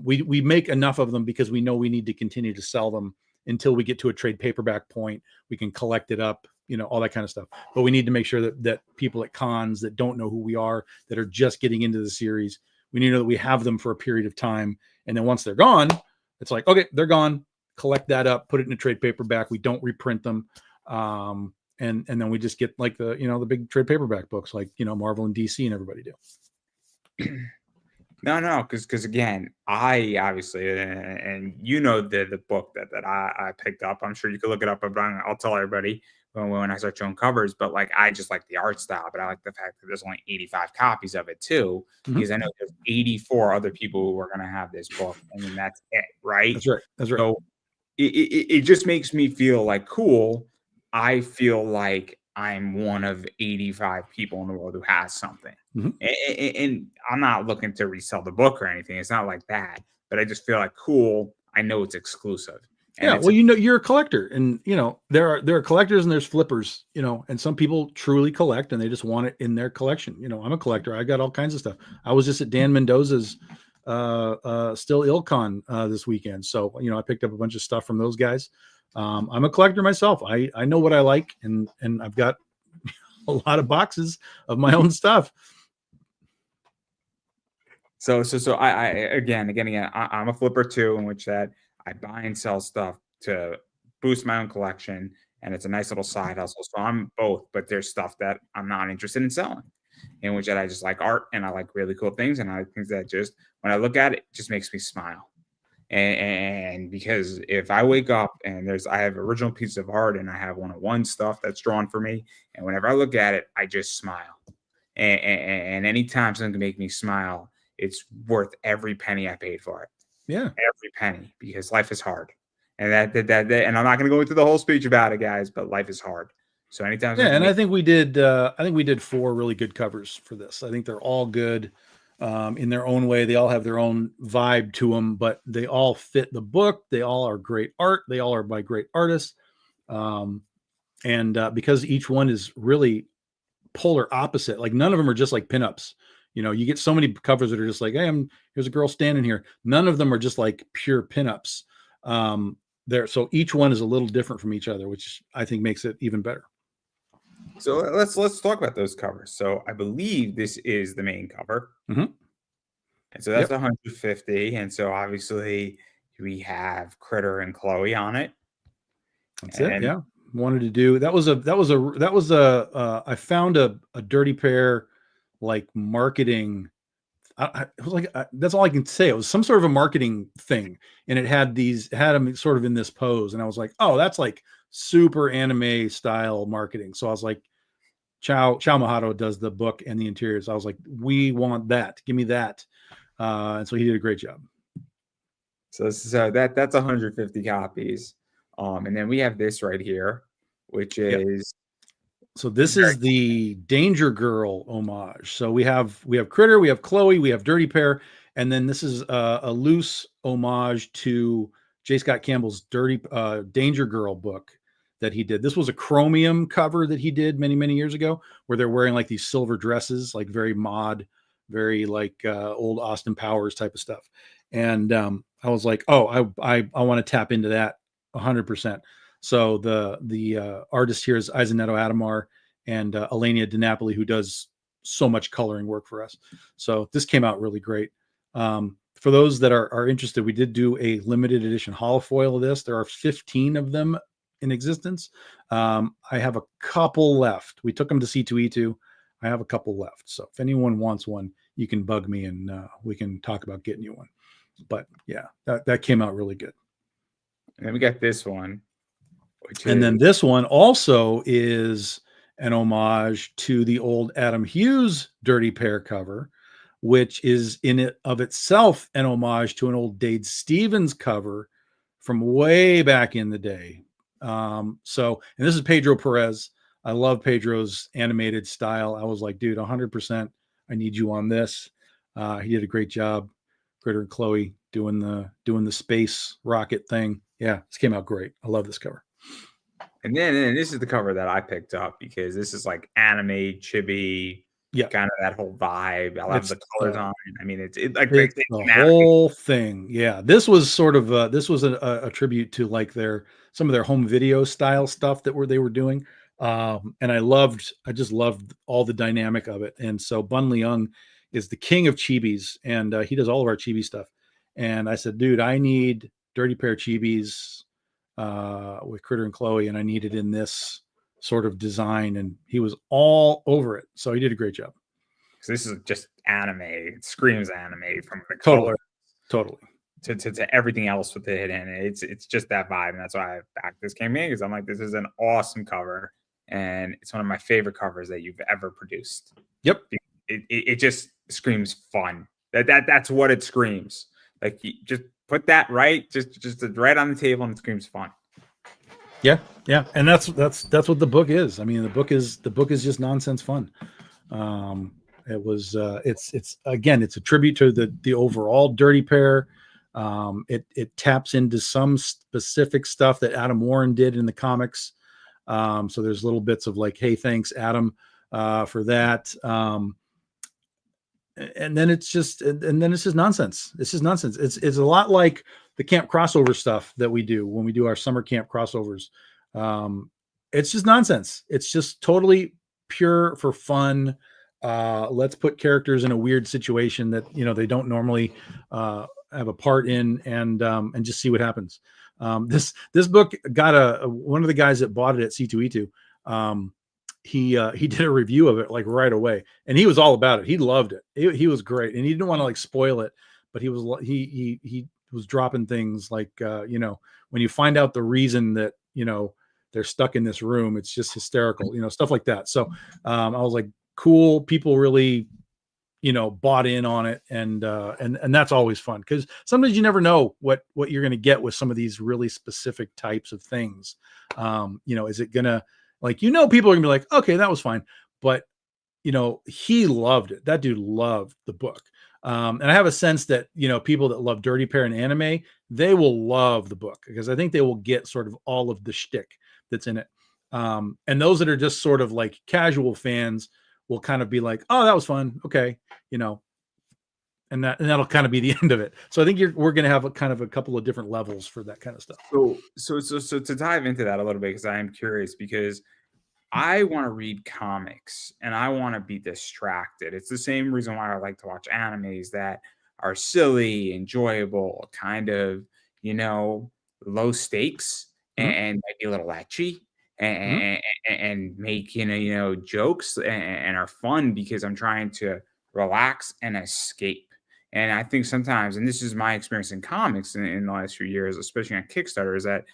we make enough of them because we know we need to continue to sell them until we get to a trade paperback point. We can collect it up, all that kind of stuff. But we need to make sure that people at cons that don't know who we are, that are just getting into the series, we need to know that we have them for a period of time. And then once they're gone, it's like, okay, they're gone. Collect that up, put it in a trade paperback. We don't reprint them. And then we just get like the big trade paperback books, like, Marvel and DC and everybody do. No, because again, I obviously, and the book that I picked up. I'm sure you could look it up, but I'll tell everybody when I start showing covers. But like, I just like the art style, but I like the fact that there's only 85 copies of it too, because I know there's 84 other people who are going to have this book, and then that's it, right? That's right. That's right. So it just makes me feel like cool. I feel like I'm one of 85 people in the world who has something. Mm-hmm. And I'm not looking to resell the book or anything. It's not like that. But I just feel like, cool, I know it's exclusive. And well, you're a collector, and there are collectors and there's flippers, and some people truly collect and they just want it in their collection. I'm a collector. I got all kinds of stuff. I was just at Dan Mendoza's Still Ilcon this weekend. So, I picked up a bunch of stuff from those guys. I'm a collector myself. I know what I like, and I've got a lot of boxes of my own stuff. So again, I'm a flipper too, in which that I buy and sell stuff to boost my own collection, and it's a nice little side hustle. So I'm both, but there's stuff that I'm not interested in selling, in which that I just like art and I like really cool things, and I like things that just when I look at it, just makes me smile. And because if I wake up and I have original pieces of art and I have one-on-one stuff that's drawn for me, and whenever I look at it, I just smile. And anytime something can make me smile, it's worth every penny I paid for it. Yeah. Every penny, because life is hard. And and I'm not going to go into the whole speech about it, guys, but life is hard. So anytime Yeah, something can and make I think we did 4 really good covers for this. I think they're all good in their own way. They all have their own vibe to them, but they all fit the book. They all are great art. They all are by great artists. Um, and because each one is really polar opposite, like none of them are just like pinups. You know, you get so many covers that are just like, hey, here's a girl standing here. None of them are just like pure pinups. So each one is a little different from each other, which I think makes it even better. So let's talk about those covers. So I believe this is the main cover. Mm-hmm. And so that's Yep. 150. And so obviously we have Critter and Chloe on it. That's it. And Yeah. Wanted to do I found a Dirty Pair like marketing. It was like that's all I can say. It was some sort of a marketing thing, and it had them sort of in this pose, and I was like, oh, that's like super anime style marketing. So I was like, Chow Mahato does the book and the interiors. I was like, we want that. Give me that. And so he did a great job. so that's 150 copies. And then we have this right here, which Yep. is So this is the Danger Girl homage. So we have Critter, we have Chloe, we have Dirty Pair, and then this is a loose homage to J. Scott Campbell's Danger Girl book that he did. This was a chromium cover that he did many years ago, where they're wearing like these silver dresses, like very mod, very like old Austin Powers type of stuff. And I was like, oh, I want to tap into that 100%. So the artist here is Isanetto Adamar and Elenia DiNapoli, who does so much coloring work for us. So this came out really great. For those that are interested, we did do a limited edition holofoil of this. There are 15 of them in existence. I have a couple left. We took them to C2E2. I have a couple left. So if anyone wants one, you can bug me and we can talk about getting you one. But yeah, that came out really good. And then we got this one. Then this one also is an homage to the old Adam Hughes Dirty Pair cover, which is in it of itself an homage to an old Dade Stevens cover from way back in the day. And this is Pedro Perez. I love Pedro's animated style. I was like, dude, 100%. I need you on this. He did a great job. Critter and Chloe doing the space rocket thing. Yeah, this came out great. I love this cover. And then this is the cover that I picked up because this is like anime, chibi, kind of that whole vibe. I love the colors on it. I mean, it's the whole thing. Yeah, this was sort of a tribute to like some of their home video style stuff that they were doing. And I just loved all the dynamic of it. And so Bun Leung is the king of chibis, and he does all of our chibi stuff. And I said, dude, I need Dirty Pair chibis with Critter and Chloe, and I need it in this sort of design, and he was all over it. So he did a great job. So this is just anime. It screams anime from the color to everything else with it, and it's just that vibe, and that's why I backed this campaign, because I'm like, this is an awesome cover, and it's one of my favorite covers that you've ever produced. Yep. It just screams fun. That's what it screams. Like, you just put that right, just right on the table, and it screams fun. Yeah, and that's what the book is. I mean, the book is just nonsense fun. It's a tribute to the overall Dirty Pair. It taps into some specific stuff that Adam Warren did in the comics. So there's little bits of like, hey, thanks Adam for that. And then it's just nonsense. It's just nonsense. It's a lot like the camp crossover stuff that we do when we do our summer camp crossovers. It's just nonsense. It's just totally pure for fun. Let's put characters in a weird situation that they don't normally have a part in, and just see what happens. This book got one of the guys that bought it at C2E2. He did a review of it like right away, and he was all about it. He loved it. He was great, and he didn't want to like spoil it, but he was dropping things like when you find out the reason that they're stuck in this room, it's just hysterical, stuff like that. So I was like, cool, people really bought in on it, and that's always fun, because sometimes you never know what you're going to get with some of these really specific types of things. Is it gonna, like, people are gonna be like, okay, that was fine, but he loved it. That dude loved the book. And I have a sense that people that love Dirty Pair and anime, they will love the book, because I think they will get sort of all of the shtick that's in it. And those that are just sort of like casual fans will kind of be like, oh, that was fun, okay, and that'll kind of be the end of it. So I think we're going to have a couple of different levels for that kind of stuff. So to dive into that a little bit, because I am curious, because I want to read comics and I want to be distracted. It's the same reason why I like to watch animes that are silly, enjoyable, kind of, low stakes, Mhm. and maybe a little etchy, Mhm. and make, jokes, and are fun, because I'm trying to relax and escape. And I think sometimes, and this is my experience in comics in the last few years, especially on Kickstarter, is that,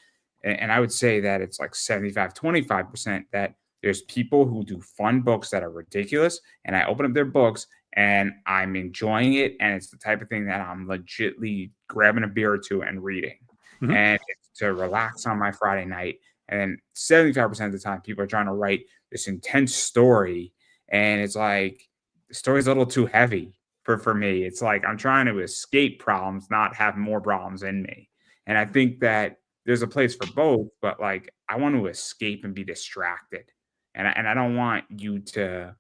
and I would say that it's like 75-25%, that there's people who do fun books that are ridiculous, and I open up their books and I'm enjoying it, and it's the type of thing that I'm legitly grabbing a beer or two and reading, Mhm. and it's to relax on my Friday night. And 75% of the time, people are trying to write this intense story, and it's like the story's a little too heavy for me. It's like I'm trying to escape problems, not have more problems in me. And I think that there's a place for both, but like I want to escape and be distracted. And I don't want you to,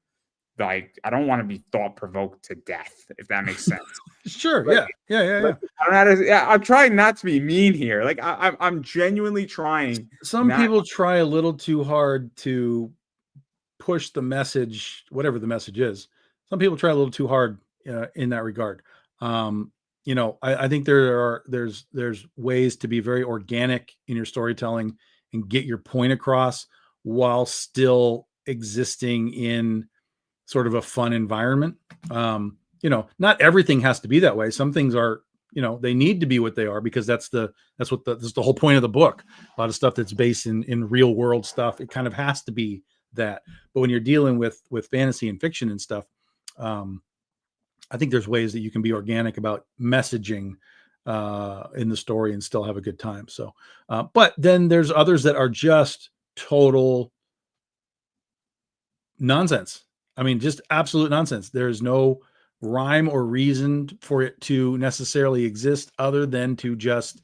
like, I don't want to be thought provoked to death, if that makes sense. Sure. Like, Yeah. Yeah. Yeah. like Yeah. I don't know how to, yeah, I'm trying not to be mean here. Like I'm genuinely trying Some not. people try a little too hard to push the message, whatever the message is. Some people try a little too hard in that regard. Um, I think there's ways to be very organic in your storytelling and get your point across while still existing in sort of a fun environment. Not everything has to be that way. Some things are, they need to be what they are, because that's the whole point of the book. A lot of stuff that's based in real world stuff, it kind of has to be that. But when you're dealing with fantasy and fiction and stuff, I think there's ways that you can be organic about messaging in the story and still have a good time. So, but then there's others that are just total nonsense. I mean, just absolute nonsense. There's no rhyme or reason for it to necessarily exist, other than to just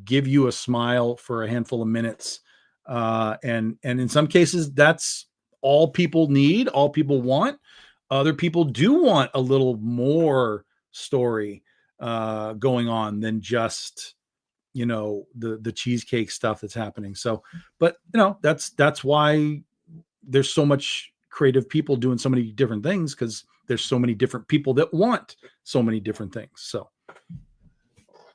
give you a smile for a handful of minutes. And in some cases, that's all people need, all people want. Other people do want a little more story going on than just the cheesecake stuff that's happening. So, but that's why there's so much creative people doing so many different things, because there's so many different people that want so many different things. So,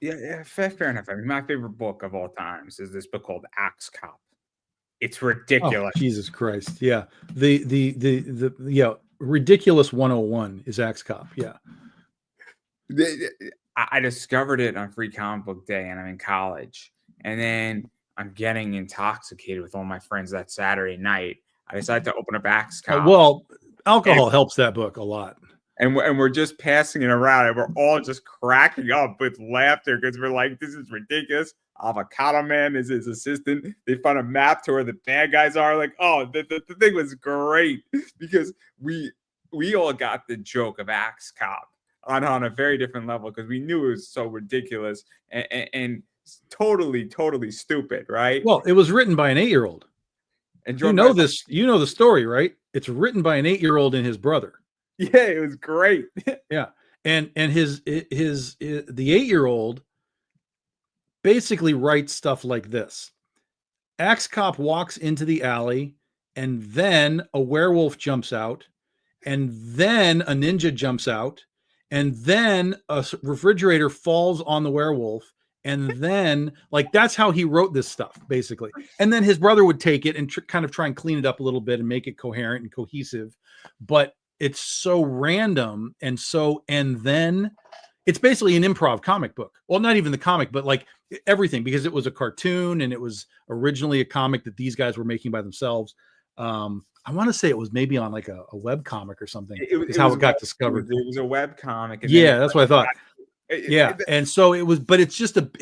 Yeah, yeah, fair enough. I mean, my favorite book of all times is this book called Axe Cop. It's oh, ridiculous. Jesus Christ. Yeah. Yeah. Ridiculous 101 is Axe Cop. Yeah. I discovered it on Free Comic Book Day, and I'm in college. And then I'm getting intoxicated with all my friends that Saturday night. I decided to open up Axe Cop, Well, and alcohol helps that book a lot. we're just passing it around, and we're all just cracking up with laughter, because we're like, this is ridiculous. Avocado Man is his assistant. They found a map to where the bad guys are. Like, oh, the thing was great, because we all got the joke of Axe Cop on a very different level, because we knew it was so ridiculous and totally stupid, right? Well, it was written by an 8-year-old. And You drawn by know this, the story, right? It's written by an 8-year-old and his brother. yeah, it was great. Yeah. And the 8-year-old basically writes stuff like this. Axe Cop walks into the alley, and then a werewolf jumps out, and then a ninja jumps out, and then a refrigerator falls on the werewolf, and then like that's how he wrote this stuff basically. And then his brother would take it and kind of try and clean it up a little bit and make it coherent and cohesive, but it's so random and then it's basically an improv comic book. Well, not even the comic, but like everything, because it was a cartoon and it was originally a comic that these guys were making by themselves. I want to say it was maybe on like a web comic or something. Is how it got discovered. It was a web comic. And yeah, that's what I thought. Yeah, and so it was, but it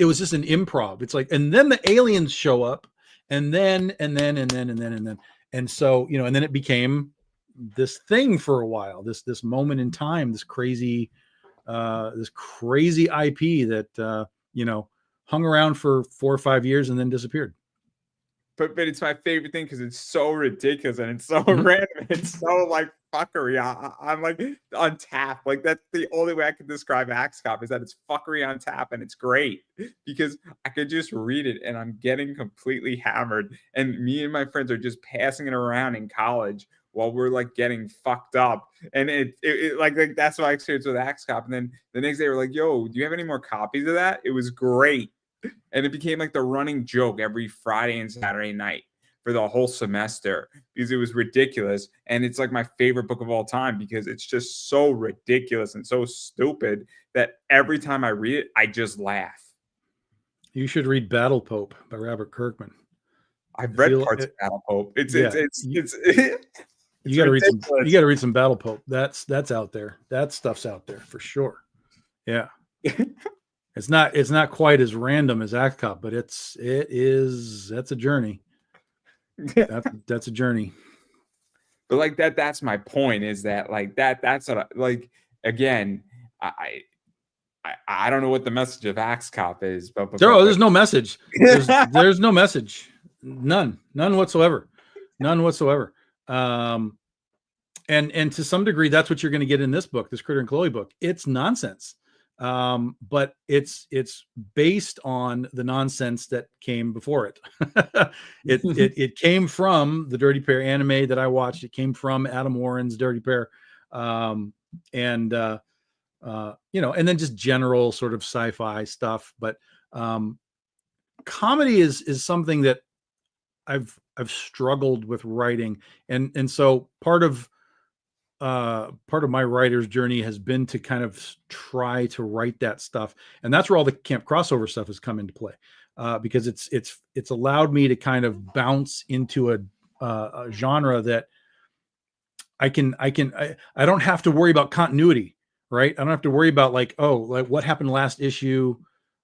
was just an improv. It's like, and then the aliens show up, and then, and so and then it became this thing for a while. This moment in time, this crazy IP that hung around for 4 or 5 years and then disappeared. But it's my favorite thing because it's so ridiculous and it's so random. It's so like fuckery. I'm like on tap. Like that's the only way I can describe Axe Cop is that it's fuckery on tap, and it's great because I could just read it and I'm getting completely hammered. And me and my friends are just passing it around in college while we're like getting fucked up. And it like that's my experience with Axe Cop. And then the next day we're like, yo, do you have any more copies of that? It was great. And it became like the running joke every Friday and Saturday night for the whole semester because it was ridiculous. And it's like my favorite book of all time because it's just so ridiculous and so stupid that every time I read it, I just laugh. You should read Battle Pope by Robert Kirkman. I've read parts of Battle Pope. It's you got to read some. You got to read some Battle Pope. That's out there. That stuff's out there for sure. Yeah. It's not quite as random as Axe Cop, but that's a journey. That's a journey. But like that's my point is that like that's what like again I don't know what the message of Axe Cop is, but there's no message. There's no message. None whatsoever. And to some degree, that's what you're going to get in this book, this Critter and Chloe book. It's nonsense. But it's based on the nonsense that came before it. It came from the Dirty Pair anime that I watched. It came from Adam Warren's Dirty Pair, and then just general sort of sci-fi stuff. But comedy is something that I've struggled with writing, and so part of my writer's journey has been to kind of try to write that stuff. And that's where all the camp crossover stuff has come into play, because it's allowed me to kind of bounce into a genre that I don't have to worry about continuity, right? I don't have to worry about like what happened last issue.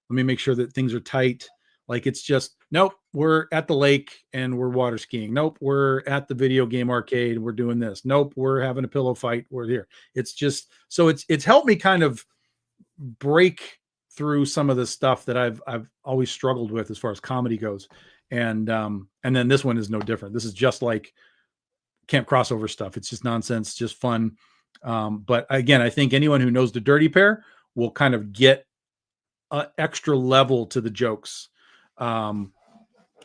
Let me make sure that things are tight. Like it's just, nope, we're at the lake and we're water skiing. Nope, we're at the video game arcade and we're doing this. Nope, we're having a pillow fight. We're here. It's just, so it's helped me kind of break through some of the stuff that I've always struggled with as far as comedy goes. And then this one is no different. This is just like camp crossover stuff. It's just nonsense, just fun. But again, I think anyone who knows the Dirty Pair will kind of get an extra level to the jokes.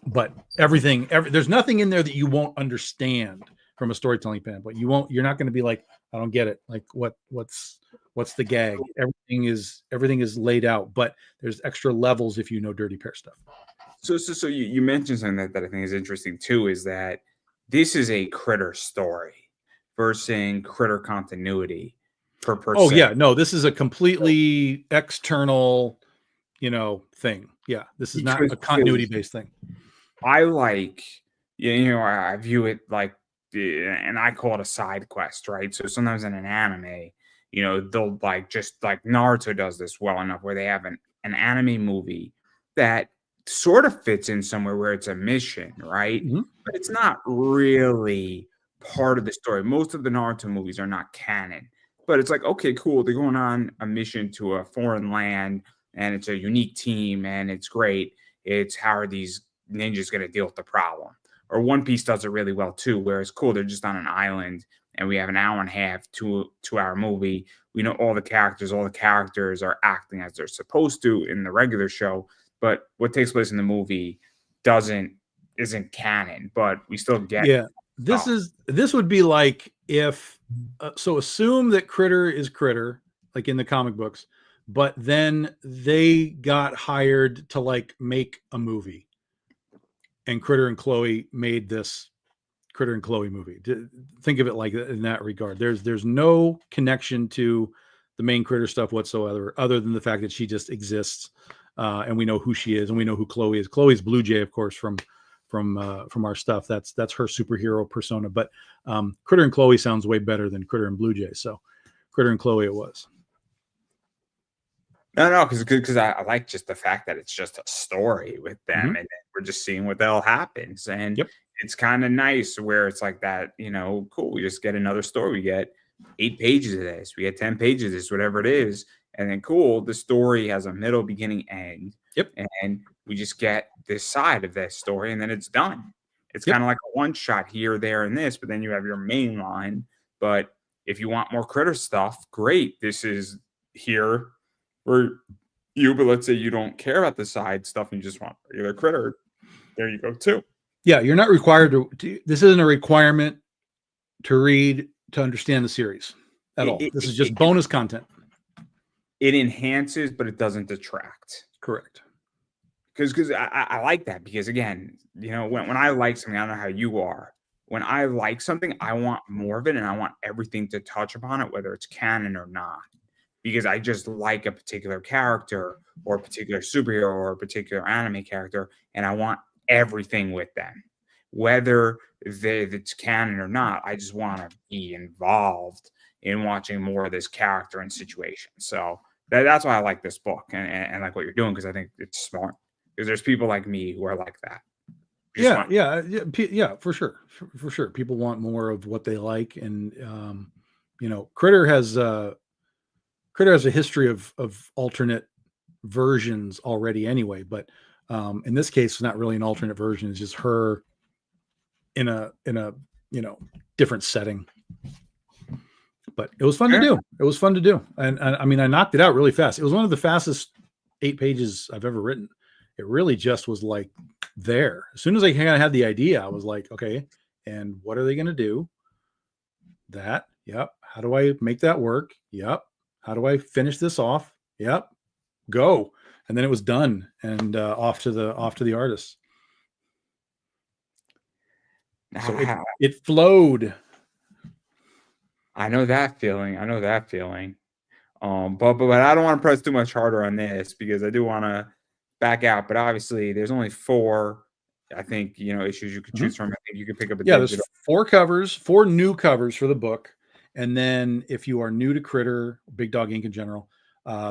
But there's nothing in there that you won't understand from a storytelling standpoint. You're not going to be like, I don't get it. Like what's the gag? Everything is laid out, but there's extra levels if you know Dirty Pair stuff. So you mentioned something that I think is interesting too, is that this is a Critter story versus Critter continuity per se. Oh yeah, no, this is a completely external, thing. Yeah, this is not a continuity based thing. I like, I view it like, and I call it a side quest, right? So sometimes in an anime, they'll like just like Naruto does this well enough where they have an anime movie that sort of fits in somewhere where it's a mission, right? Mm-hmm. But it's not really part of the story. Most of the Naruto movies are not canon, but it's like, okay, cool. They're going on a mission to a foreign land and it's a unique team and it's great. It's how are these ninjas going to deal with the problem? Or One Piece does it really well too, where it's cool. They're just on an island and we have an hour and a half, 2-hour movie. We know all the characters are acting as they're supposed to in the regular show, but what takes place in the movie isn't canon, but we still get So this would be like if so assume that Critter is Critter, like in the comic books, but then they got hired to like make a movie, and Critter and Chloe made this Critter and Chloe movie. Think of it like in that regard. There's no connection to the main Critter stuff whatsoever, other than the fact that she just exists, and we know who she is, and we know who Chloe is. Chloe's Blue Jay, of course, from our stuff. That's her superhero persona. But Critter and Chloe sounds way better than Critter and Blue Jay. So Critter and Chloe it was. no, because I like just the fact that it's just a story with them, Mm-hmm. and then we're just seeing what the hell happens, and Yep. it's kind of nice where it's like that. Cool. We just get another story. We get 8 pages of this. We get 10 pages of this, whatever it is, and then cool. The story has a middle, beginning, end. Yep. And we just get this side of that story, and then it's done. It's Yep. kind of like a one shot here, there, and this, but then you have your main line. But if you want more Critter stuff, great. This is here for you. But let's say you don't care about the side stuff and you just want regular Critter. There you go, too. Yeah, you're not required to. This isn't a requirement to read to understand the series at all. This is just bonus content. It enhances, but it doesn't detract. Correct. Because I like that, because again, when I like something, I don't know how you are. When I like something, I want more of it, and I want everything to touch upon it, whether it's canon or not. Because I just like a particular character or a particular superhero or a particular anime character, and I want everything with them. Whether it's canon or not, I just want to be involved in watching more of this character and situation. So that's why I like this book and like what you're doing, because I think it's smart. Because there's people like me who are like that. Yeah, for sure. For sure. People want more of what they like. And, Critter has a history of alternate versions already anyway. But in this case, it's not really an alternate version. It's just her in a different setting. But it was fun to do. It was fun to do. And I mean, I knocked it out really fast. It was one of the fastest 8 pages I've ever written. It really just was like there. As soon as I kind of had the idea, I was like, okay, and what are they going to do? That, yep. How do I make that work? Yep. How do I finish this off? Yep. Go. And then it was done, and off to the artist. So it flowed. I know that feeling. But I don't want to press too much harder on this, because I do want to back out. But obviously, there's only 4, I think, issues you could choose from. I think you could pick up a digital. There's 4 covers, 4 new covers for the book. And then if you are new to Critter, Big Dog Inc. in general,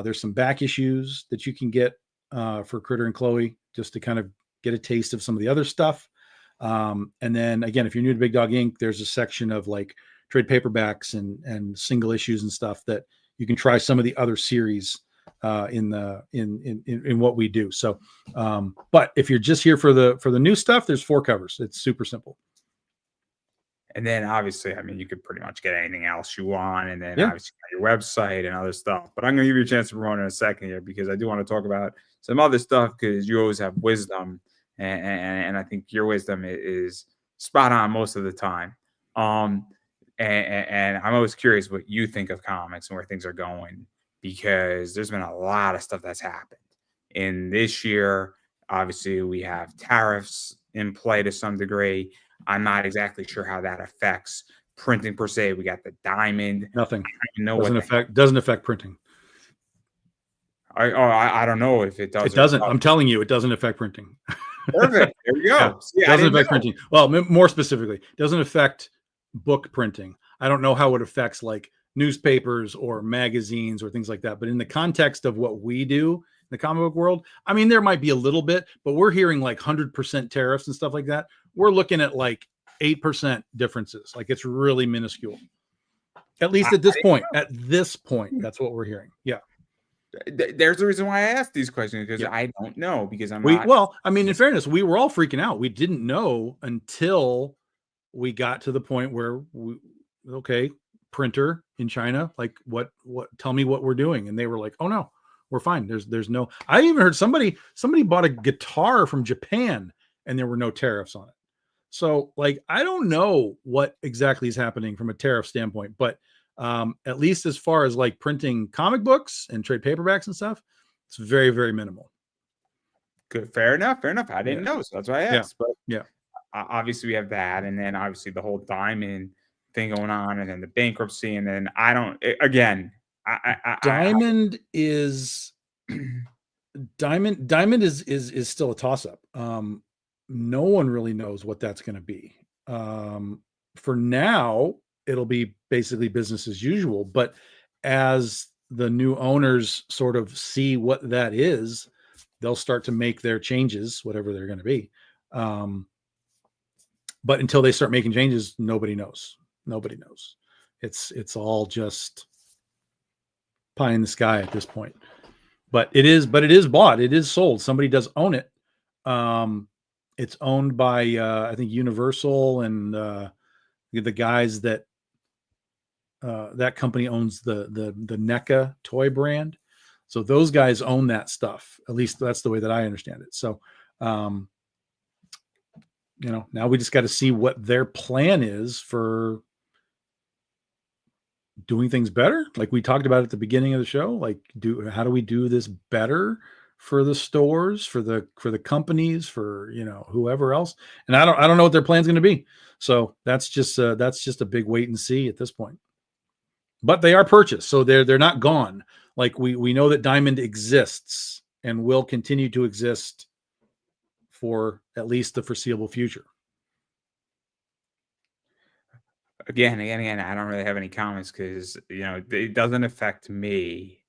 there's some back issues that you can get for Critter and Chloe, just to kind of get a taste of some of the other stuff. And then again, if you're new to Big Dog Inc., there's a section of like trade paperbacks and single issues and stuff that you can try some of the other series in what we do. So, but if you're just here for the new stuff, there's 4 covers. It's super simple. And then obviously, I mean, you could pretty much get anything else you want. And then obviously your website and other stuff. But I'm going to give you a chance to promote in a second here, because I do want to talk about some other stuff, because you always have wisdom. And I think your wisdom is spot on most of the time. And I'm always curious what you think of comics and where things are going, because there's been a lot of stuff that's happened in this year. Obviously, we have tariffs in play to some degree. I'm not exactly sure how that affects printing per se. We got the diamond. Nothing. Doesn't affect printing. I don't know if it does. It doesn't. I'm telling you, it doesn't affect printing. Perfect. There you go. Yeah, doesn't affect printing. Well, more specifically, doesn't affect book printing. I don't know how it affects like newspapers or magazines or things like that. But in the context of what we do in the comic book world, I mean, there might be a little bit, but we're hearing like 100% tariffs and stuff like that. We're looking at like 8% differences. Like it's really minuscule. At least at this point. At this point, that's what we're hearing. Yeah. There's a reason why I asked these questions, because I don't know, because well, I mean, in fairness, we were all freaking out. We didn't know until we got to the point where printer in China, like what tell me what we're doing. And they were like, oh no, we're fine. There's no, I even heard somebody bought a guitar from Japan and there were no tariffs on it. So, like, I don't know what exactly is happening from a tariff standpoint, but at least as far as like printing comic books and trade paperbacks and stuff, it's very, very minimal. Good, fair enough, fair enough. I Yeah, didn't know, so that's why I yeah, asked. But yeah. obviously, we have that, and then obviously the whole Diamond thing going on, and then the bankruptcy, and then I don't. Again, Diamond is Diamond is still a toss up. No one really knows what that's going to be. For now, it'll be basically business as usual. But as the new owners sort of see what that is, they'll start to make their changes, whatever they're going to be. But until they start making changes, nobody knows. Nobody knows. It's all just pie in the sky at this point. But it is bought. It is sold. Somebody does own it. It's owned by I think Universal and the guys that that company owns the NECA toy brand. So those guys own that stuff. At least that's the way that I understand it. So now we just got to see what their plan is for doing things better. Like we talked about at the beginning of the show, like how do we do this better for the stores, for the companies, for whoever else. And I don't know what their plan's going to be. So that's just a big wait and see at this point. But they are purchased, so they're not gone. Like we know that Diamond exists and will continue to exist for at least the foreseeable future. Again, I don't really have any comments because it doesn't affect me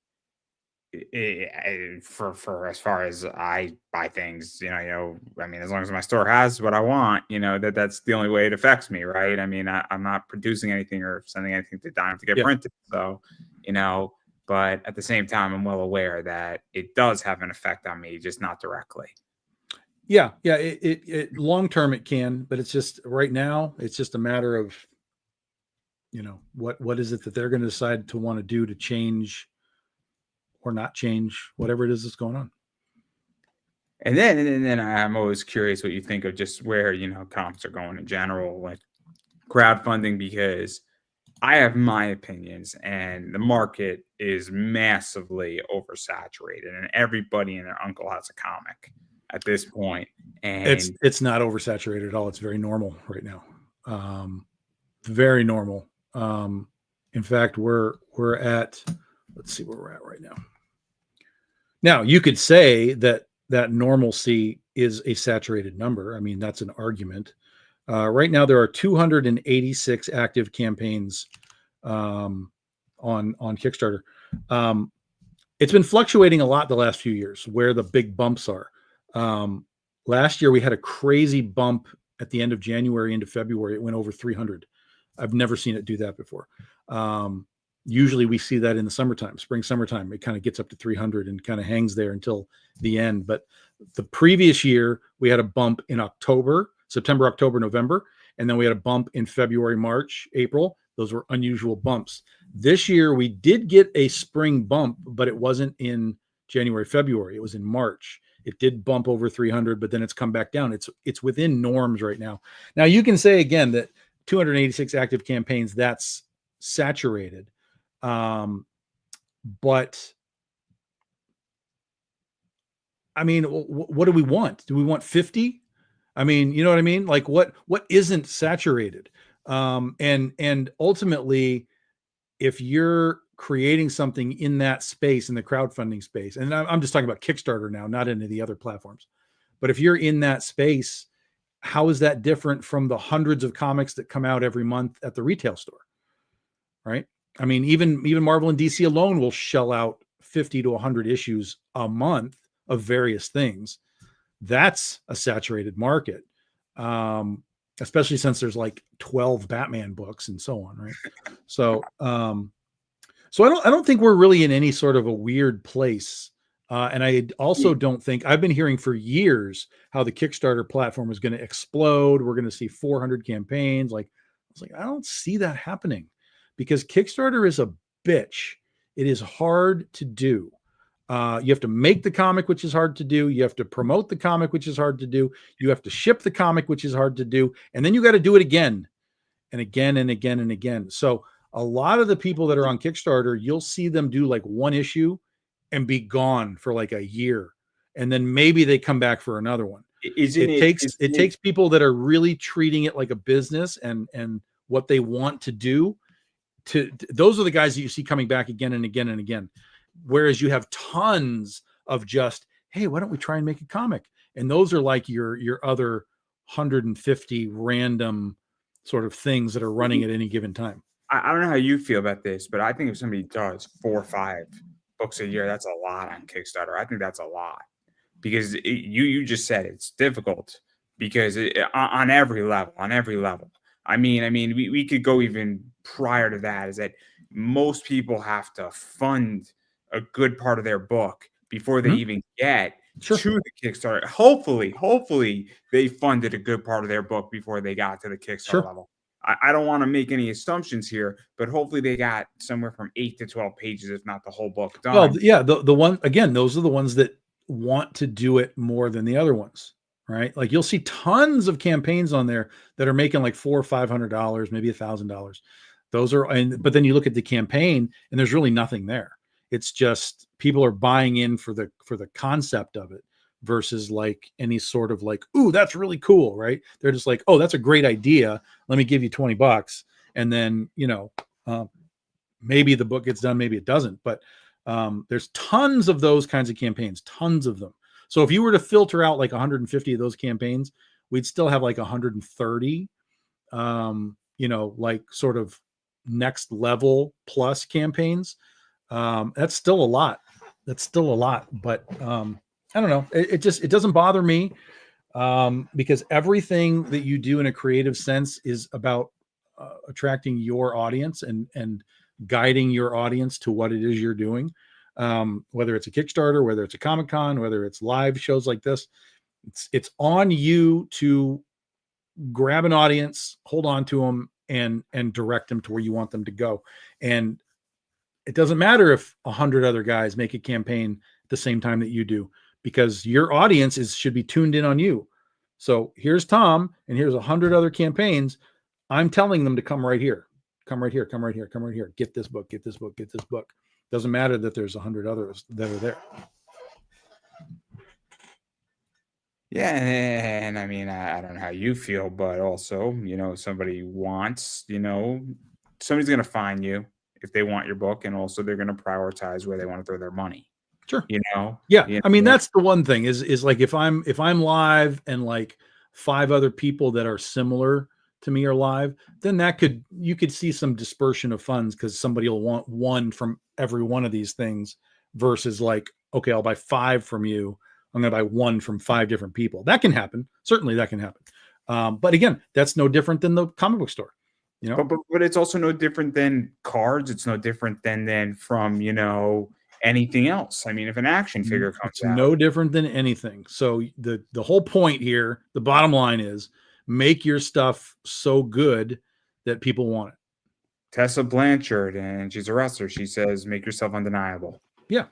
for as far as I buy things. I mean, as long as my store has what I want, that's the only way it affects me, right? I mean, I'm not producing anything or sending anything to Dime to get printed, so But at the same time, I'm well aware that it does have an effect on me, just not directly. Yeah. It long term it can, but it's just right now it's just a matter of what is it that they're going to decide to want to do to change or not change whatever it is that's going on. And then I'm always curious what you think of just where comics are going in general, like crowdfunding, because I have my opinions, and the market is massively oversaturated, and everybody and their uncle has a comic at this point. And it's not oversaturated at all. It's very normal right now. Very normal. In fact, we're at, let's see where we're at right now. Now you could say that normalcy is a saturated number. I mean, that's an argument. Right now, there are 286 active campaigns on Kickstarter. It's been fluctuating a lot the last few years where the big bumps are. Last year, we had a crazy bump at the end of January into February. It went over 300. I've never seen it do that before. Usually we see that in the summertime, summertime. It kind of gets up to 300 and kind of hangs there until the end. But the previous year, we had a bump in September, October, November. And then we had a bump in February, March, April. Those were unusual bumps. This year, we did get a spring bump, but it wasn't in January, February. It was in March. It did bump over 300, but then it's come back down. It's within norms right now. Now, you can say again that 286 active campaigns, that's saturated. But I mean, what do we want? Do we want 50? I mean, you know what I mean? Like what isn't saturated? And ultimately, if you're creating something in that space, in the crowdfunding space, and I'm just talking about Kickstarter now, not any of the other platforms, but if you're in that space, how is that different from the hundreds of comics that come out every month at the retail store? Right? I mean, even Marvel and DC alone will shell out 50 to 100 issues a month of various things. That's a saturated market, especially since there's like 12 Batman books and so on, right? So I don't think we're really in any sort of a weird place. And I also don't think, I've been hearing for years how the Kickstarter platform is going to explode. We're going to see 400 campaigns. I was like, I don't see that happening, because Kickstarter is a bitch. It is hard to do. You have to make the comic, which is hard to do. You have to promote the comic, which is hard to do. You have to ship the comic, which is hard to do. And then you got to do it again and again and again and again. So a lot of the people that are on Kickstarter, you'll see them do like one issue and be gone for like a year. And then maybe they come back for another one. Isn't it? It takes people that are really treating it like a business and what they want to do. Those are the guys that you see coming back again and again and again. Whereas you have tons of just, hey, why don't we try and make a comic? And those are like your other 150 random sort of things that are running at any given time. I don't know how you feel about this, but I think if somebody does 4 or 5 books a year, that's a lot on Kickstarter. I think that's a lot because you just said it's difficult because on every level, I mean, we could go even prior to that. Is that most people have to fund a good part of their book before they even get to the Kickstarter. Hopefully they funded a good part of their book before they got to the Kickstarter level. I don't want to make any assumptions here, but hopefully they got somewhere from 8 to 12 pages, if not the whole book done. Well, yeah, the one again, those are the ones that want to do it more than the other ones, right? Like you'll see tons of campaigns on there that are making like $400 or $500, maybe $1,000. Those are, but then you look at the campaign and there's really nothing there. It's just people are buying in for the concept of it versus like any sort of like, ooh, that's really cool, right? They're just like, oh, that's a great idea. Let me give you $20. And then, maybe the book gets done, maybe it doesn't. But there's tons of those kinds of campaigns, tons of them. So if you were to filter out like 150 of those campaigns, we'd still have like 130, like sort of next level plus campaigns. That's still a lot. But I don't know. It doesn't bother me because everything that you do in a creative sense is about attracting your audience and guiding your audience to what it is you're doing. Whether it's a Kickstarter, whether it's a Comic-Con, whether it's live shows like this, it's on you to grab an audience, hold on to them, and direct them to where you want them to go. And it doesn't matter if 100 other guys make a campaign at the same time that you do, because your audience should be tuned in on you. So here's Tom, and here's 100 other campaigns. I'm telling them to come right here. Come right here. Come right here. Come right here. Get this book. Get this book. Get this book. Doesn't matter that there's 100 others that are there. Yeah, and I mean, I don't know how you feel, but also, somebody wants, somebody's going to find you if they want your book, and also they're going to prioritize where they want to throw their money. Sure. Yeah. I mean, that's the one thing is like if I'm live and like 5 other people that are similar to me are live, then you could see some dispersion of funds because somebody will want one from every one of these things versus like, okay, I'll buy 5 from you. I'm going to buy 1 from 5 different people. That can happen. Certainly that can happen. But again, that's no different than the comic book store, But it's also no different than cards. It's no different than from, anything else. I mean, if an action figure comes out, no different than anything. So the whole point here, the bottom line is make your stuff so good that people want it. Tessa Blanchard, and she's a wrestler. She says, make yourself undeniable. Yeah.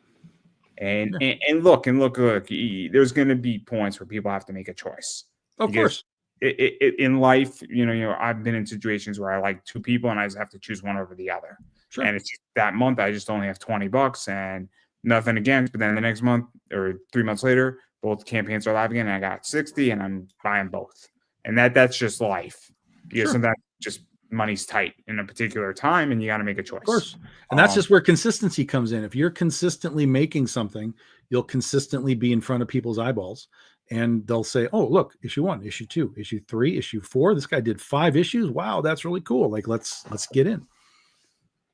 And look, there's going to be points where people have to make a choice. Of course. In life, I've been in situations where I like 2 people and I just have to choose one over the other. Sure. And it's just that month I just only have $20 and nothing against. But then the next month or 3 months later, both campaigns are live again, and I got 60, and I'm buying both. And that's just life. Because sometimes just money's tight in a particular time, and you got to make a choice. Of course. And that's just where consistency comes in. If you're consistently making something, you'll consistently be in front of people's eyeballs. And they'll say, oh, look, issue 1, issue 2, issue 3, issue 4. This guy did 5 issues. Wow, that's really cool. Like, let's get in.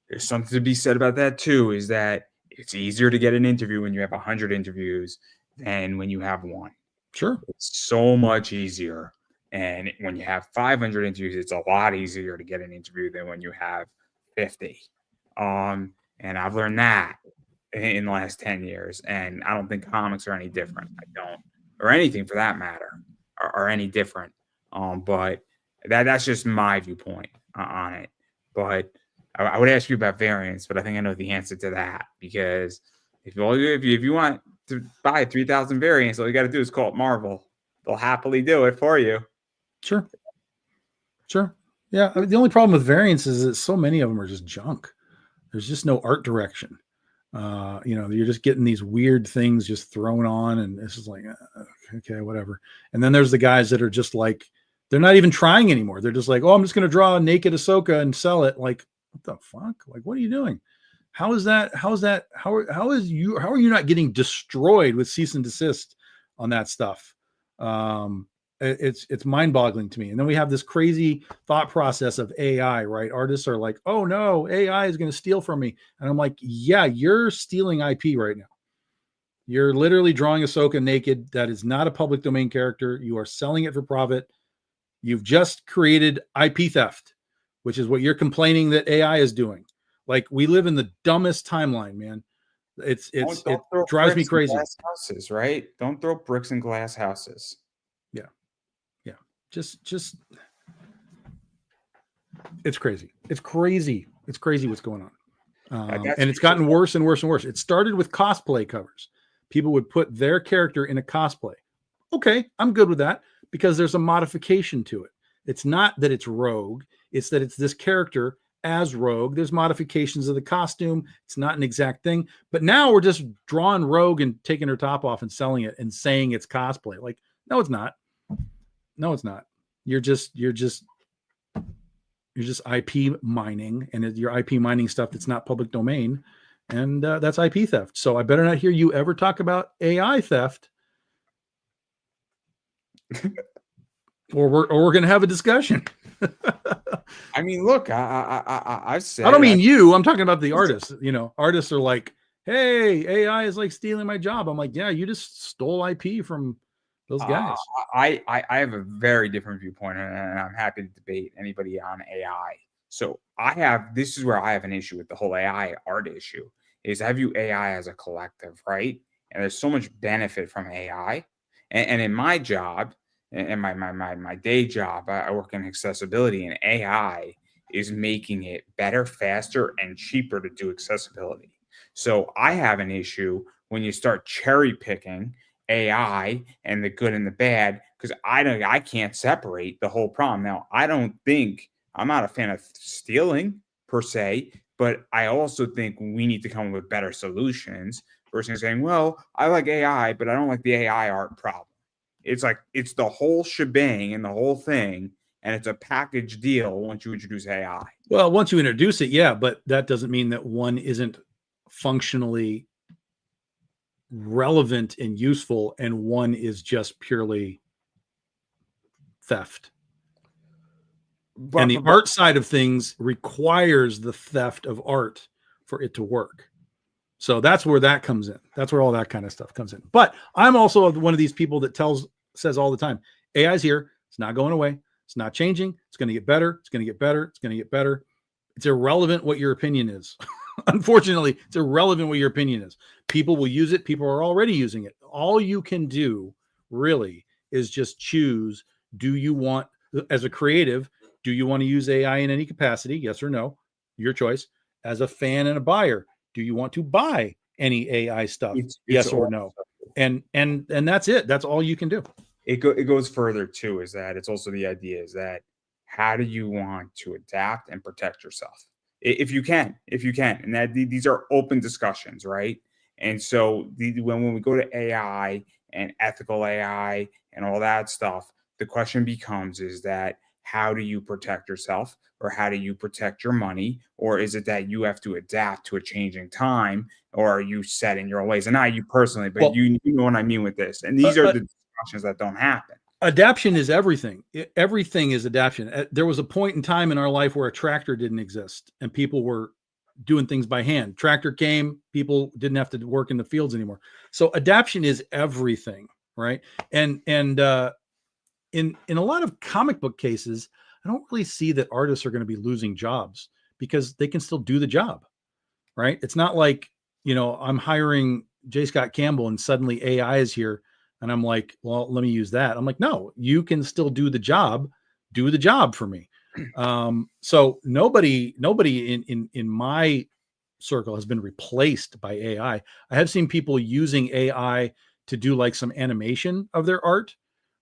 There's something to be said about that too, is that it's easier to get an interview when you have 100 interviews than when you have 1. Sure. It's so much easier. And when you have 500 interviews, it's a lot easier to get an interview than when you have 50. And I've learned that in the last 10 years. And I don't think comics are any different. I don't. Or anything for that matter, are any different. But that's just my viewpoint on it. But I would ask you about variance, but I think I know the answer to that, because If you want to buy 3,000 variants, all you got to do is call it Marvel. They'll happily do it for you. Sure. Sure. Yeah. I mean, the only problem with variants is that so many of them are just junk. There's just no art direction. You're just getting these weird things just thrown on, and it's just like, okay, whatever. And then there's the guys that are just like, they're not even trying anymore. They're just like, oh, I'm just going to draw a naked Ahsoka and sell it. Like, what the fuck? Like, what are you doing? How is that? How are you not getting destroyed with cease and desist on that stuff? It's mind-boggling to me. And then we have this crazy thought process of AI, right? Artists are like, oh no, AI is going to steal from me. And I'm like, yeah, you're stealing IP right now. You're literally drawing Ahsoka naked. That is not a public domain character. You are selling it for profit. You've just created IP theft, which is what you're complaining that AI is doing. Like, we live in the dumbest timeline, man. It drives me crazy. Glass houses, right? Don't throw bricks in glass houses. Yeah. Just it's crazy. It's crazy what's going on. And it's gotten worse and worse and worse. It started with cosplay covers. People would put their character in a cosplay. Okay, I'm good with that because there's a modification to it. It's not that it's Rogue. It's that it's this character as Rogue. There's modifications of the costume. It's not an exact thing. But now we're just drawing Rogue and taking her top off and selling it and saying it's cosplay. Like, no, it's not. No, it's not. You're just IP mining, and you're IP mining stuff that's not public domain, and that's IP theft. So I better not hear you ever talk about AI theft, or we're going to have a discussion. I mean, look, I said, I don't mean you. I'm talking about the artists. Artists are like, hey, AI is like stealing my job. I'm like, yeah, you just stole IP from those guys. I have a very different viewpoint, and I'm happy to debate anybody on AI. So this is where I have an issue with the whole AI art issue, is I view AI as a collective, right? And there's so much benefit from AI. And in my job, and my day job, I work in accessibility, and AI is making it better, faster, and cheaper to do accessibility. So I have an issue when you start cherry picking AI and the good and the bad, because I can't separate the whole problem. Now, I'm not a fan of stealing per se, but I also think we need to come up with better solutions versus saying, well, I like AI, but I don't like the AI art problem. It's like, it's the whole shebang and the whole thing, and it's a package deal once you introduce AI. Well, once you introduce it, yeah, but that doesn't mean that one isn't functionally relevant and useful, and one is just purely theft. And the art side of things requires the theft of art for it to work. So that's where that comes in. That's where all that kind of stuff comes in. But I'm also one of these people that says all the time, AI's here. It's not going away. It's not changing. It's going to get better. It's going to get better. It's going to get better. It's irrelevant what your opinion is. Unfortunately, it's irrelevant what your opinion is. People will use it. People are already using it. All you can do really is just choose. Do you want, as a creative, do you want to use AI in any capacity? Yes or no? Your choice. As a fan and a buyer, do you want to buy any AI stuff? Yes or no? And that's it. That's all you can do. It goes further too, is that it's also the idea is that how do you want to adapt and protect yourself? If you can, and that these are open discussions, right? And so when we go to AI and ethical AI and all that stuff, the question becomes is that how do you protect yourself, or how do you protect your money, or is it that you have to adapt to a changing time, or are you set in your ways? And not you personally, but you know what I mean with this. And these are the discussions that don't happen. Adaption is everything. Everything is adaption. There was a point in time in our life where a tractor didn't exist and people were doing things by hand. Tractor came, people didn't have to work in the fields anymore. So adaption is everything, right? And in a lot of comic book cases, I don't really see that artists are going to be losing jobs because they can still do the job, right? It's not like, I'm hiring J. Scott Campbell and suddenly AI is here. And I'm like, well, let me use that. I'm like, no, you can still do the job. Do the job for me. So nobody in my circle has been replaced by AI. I have seen people using AI to do like some animation of their art,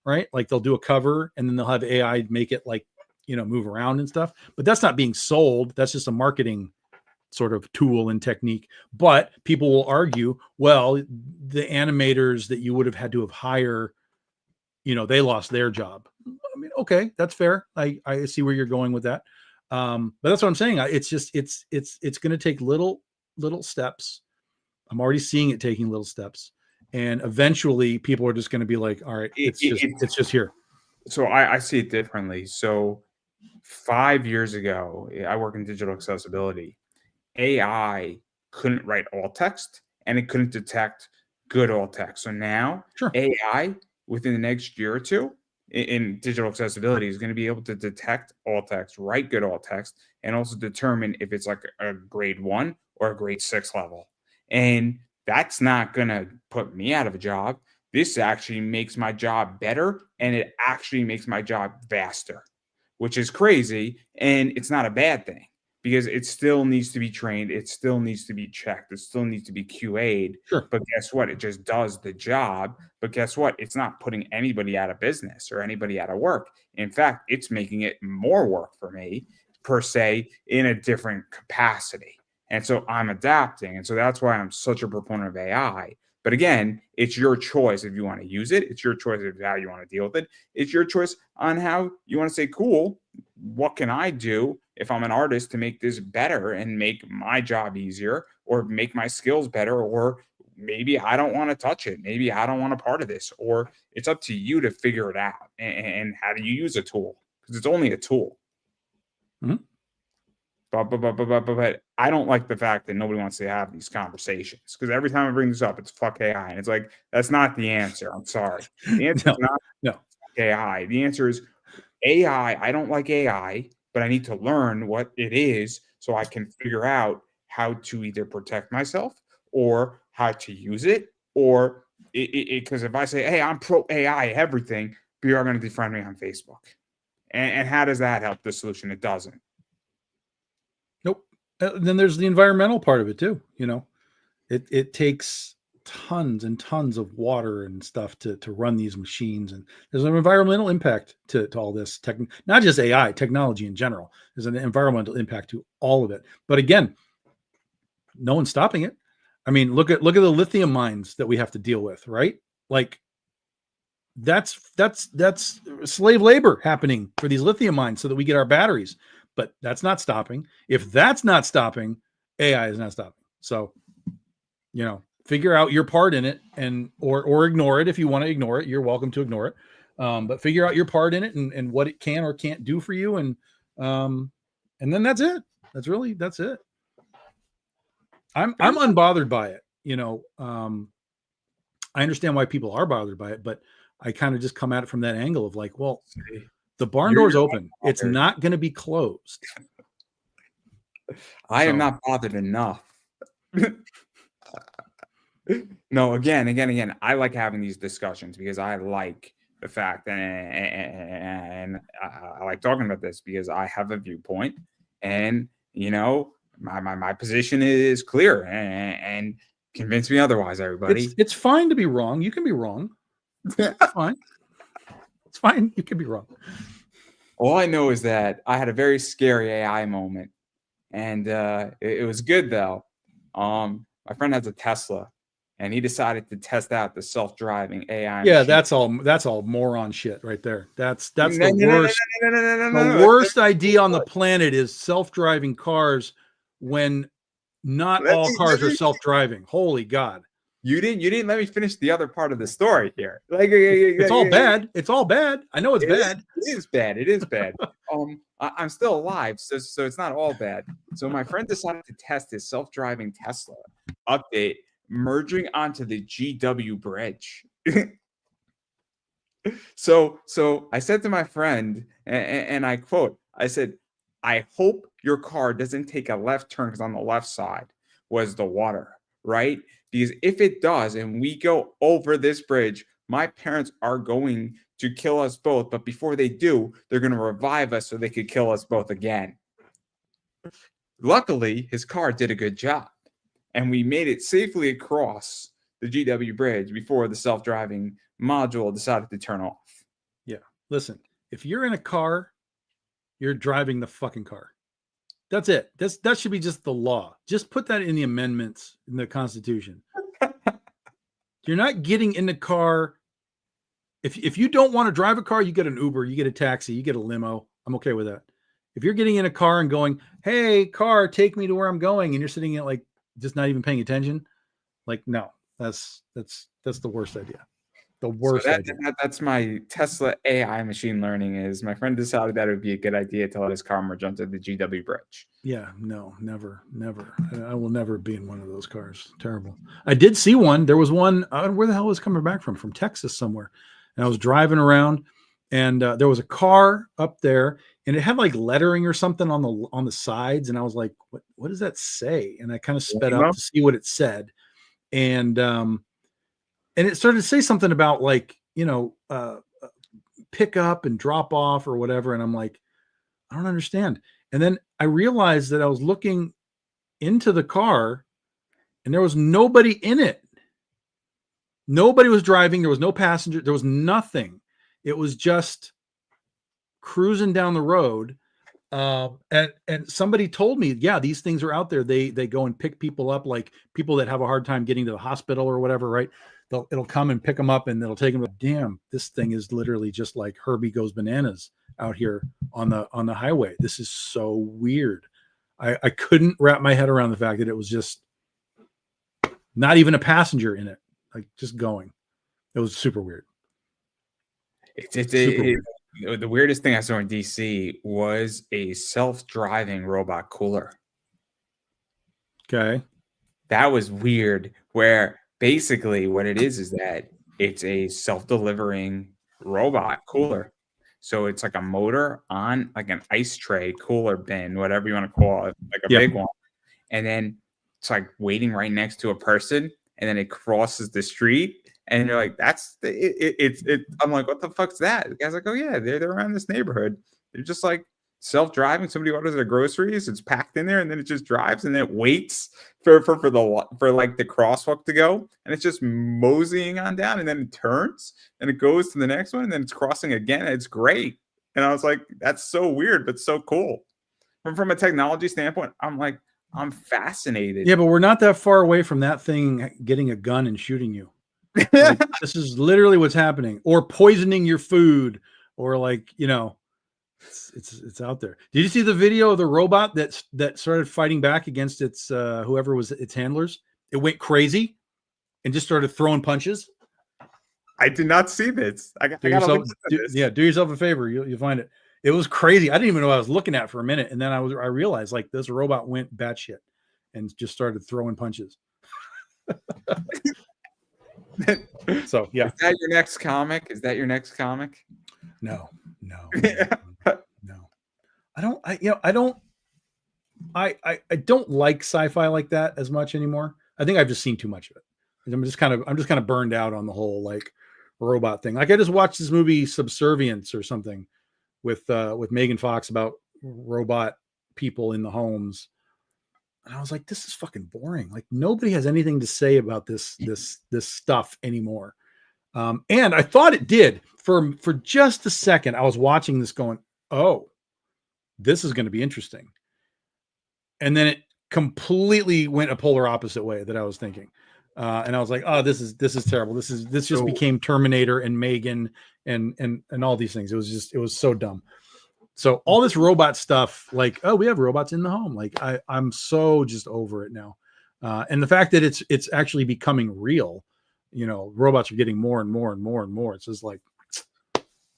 right? Like they'll do a cover and then they'll have AI make it like, move around and stuff. But that's not being sold. That's just a marketing sort of tool and technique. But people will argue, well, the animators that you would have had to have hired, they lost their job. I mean, okay, that's fair. I see where you're going with that. But that's what I'm saying. It's just it's going to take little steps. I'm already seeing it taking little steps, and eventually people are just going to be like, all right, it's just here. So I see it differently. So 5 years ago, I work in digital accessibility. AI couldn't write alt text and it couldn't detect good alt text. So now Sure. AI within the next year or two in digital accessibility is going to be able to detect alt text, write good alt text, and also determine if it's like a grade 1 or a grade 6 level. And that's not going to put me out of a job. This actually makes my job better and it actually makes my job faster, which is crazy. And it's not a bad thing because it still needs to be trained. It still needs to be checked. It still needs to be QA'd. Sure. But guess what? It just does the job. But guess what? It's not putting anybody out of business or anybody out of work. In fact, it's making it more work for me, per se, in a different capacity. And so I'm adapting. And so that's why I'm such a proponent of AI. But again, it's your choice if you want to use it. It's your choice of how you want to deal with it. It's your choice on how you want to say, cool, what can I do if I'm an artist to make this better and make my job easier or make my skills better? Or maybe I don't want to touch it. Maybe I don't want a part of this. Or it's up to you to figure it out. And how do you use a tool? Because it's only a tool. Mm-hmm. But I don't like the fact that nobody wants to have these conversations because every time I bring this up, it's fuck AI. And it's like, that's not the answer. I'm sorry. The answer is not fuck AI. The answer is AI. I don't like AI, but I need to learn what it is so I can figure out how to either protect myself or how to use it. Or because if I say, hey, I'm pro AI everything, people are going to defriend me on Facebook. And how does that help the solution? It doesn't. Nope. Then there's the environmental part of it too. It takes tons and tons of water and stuff to run these machines, and there's an environmental impact to all this not just AI, technology in general. There's an environmental impact to all of it. But again, no one's stopping it. I mean, look at the lithium mines that we have to deal with, right? Like that's slave labor happening for these lithium mines so that we get our batteries. But that's not stopping. If that's not stopping, AI is not stopping. So, figure out your part in it or ignore it. If you want to ignore it, you're welcome to ignore it. But figure out your part in it and what it can or can't do for you. And then that's it. That's it. I'm unbothered by it. I understand why people are bothered by it, but I kind of just come at it from that angle of like, well, the barn door's open. It's not going to be closed. I am not bothered enough. No, again, I like having these discussions because I like the fact and I like talking about this because I have a viewpoint and my position is clear and convince me otherwise, everybody. It's fine to be wrong. You can be wrong. It's fine. It's fine. You can be wrong. All I know is that I had a very scary AI moment, and it was good though. My friend has a Tesla, and he decided to test out the self-driving AI. Yeah, that's all moron shit right there. That's the worst. The worst idea on the planet is self-driving cars when not all cars are self-driving. Holy God. You didn't let me finish the other part of the story here. Like it's all bad. It's all bad. I know it's bad. It is bad. It is bad. I'm still alive, so it's not all bad. So my friend decided to test his self-driving Tesla update, merging onto the GW bridge. So I said to my friend, and I quote, I said, I hope your car doesn't take a left turn because on the left side was the water, right? Because if it does, and we go over this bridge, my parents are going to kill us both. But before they do, they're going to revive us so they could kill us both again. Luckily, his car did a good job, and we made it safely across the GW bridge before the self-driving module decided to turn off. Yeah. Listen, if you're in a car, you're driving the fucking car. That's it. That should be just the law. Just put that in the amendments in the Constitution. You're not getting in the car. If you don't want to drive a car, you get an Uber, you get a taxi, you get a limo. I'm okay with that. If you're getting in a car and going, "Hey, car, take me to where I'm going," and you're sitting in like just not even paying attention, like no, that's the worst idea. The worst idea. That's my Tesla AI machine learning is my friend decided that it would be a good idea to let his car merge onto the GW bridge. Yeah, no, never. I will never be in one of those cars. Terrible. I did see one. There was one. Where the hell was it coming back from? From Texas somewhere. And I was driving around, and there was a car up there, and it had like lettering or something on the sides, and I was like, "What does that say?" And I kind of sped up to see what it said, and it started to say something about like pick up and drop off or whatever, and I'm like, I don't understand. And then I realized that I was looking into the car and there was nobody in it. Nobody was driving. There was no passenger. There was nothing. It was just cruising down the road. And somebody told me, yeah, these things are out there. They go and pick people up, like people that have a hard time getting to the hospital or whatever, right? It'll come and pick them up and it'll take them. Damn, this thing is literally just like Herbie Goes Bananas out here on the highway. This is so weird. I couldn't wrap my head around the fact that it was just not even a passenger in it, like just going. It was super weird. The weirdest thing I saw in DC was a self-driving robot cooler. Okay. That was weird, where basically what it is that it's a self-delivering robot cooler. So it's like a motor on like an ice tray, cooler bin, whatever you want to call it, like a big one. And then it's like waiting right next to a person, and then it crosses the street. And you're like, I'm like, what the fuck's that? The guy's like, oh yeah, they're around this neighborhood. They're just like self-driving. Somebody orders their groceries, it's packed in there, and then it just drives, and then it waits for like the crosswalk to go, and it's just moseying on down, and then it turns and it goes to the next one, and then it's crossing again. And it's great. And I was like, that's so weird, but so cool. From a technology standpoint, I'm fascinated. Yeah, but we're not that far away from that thing getting a gun and shooting you. Like, this is literally what's happening, or poisoning your food, or like, it's out there. Did you see the video of the robot that started fighting back against its whoever was its handlers? It went crazy and just started throwing punches. I did not see this. Do yourself a favor. You'll find it. It was crazy. I didn't even know what I was looking at for a minute, and then I realized like this robot went batshit and just started throwing punches. So yeah. Is that your next comic? No. I don't like sci-fi like that as much anymore. I think I've just seen too much of it. I'm just kind of burned out on the whole like robot thing. Like I just watched this movie Subservience or something with Megan Fox about robot people in the homes. And I was like, this is fucking boring. Like nobody has anything to say about this stuff anymore. And I thought it did for just a second. I was watching this going, oh, this is going to be interesting. And then it completely went a polar opposite way that I was thinking. And I was like, oh, this is terrible. This just became Terminator and Megan and all these things. It was so dumb. So all this robot stuff, like, oh, we have robots in the home. Like I'm so just over it now. And the fact that it's actually becoming real, robots are getting more and more and more and more. It's just like,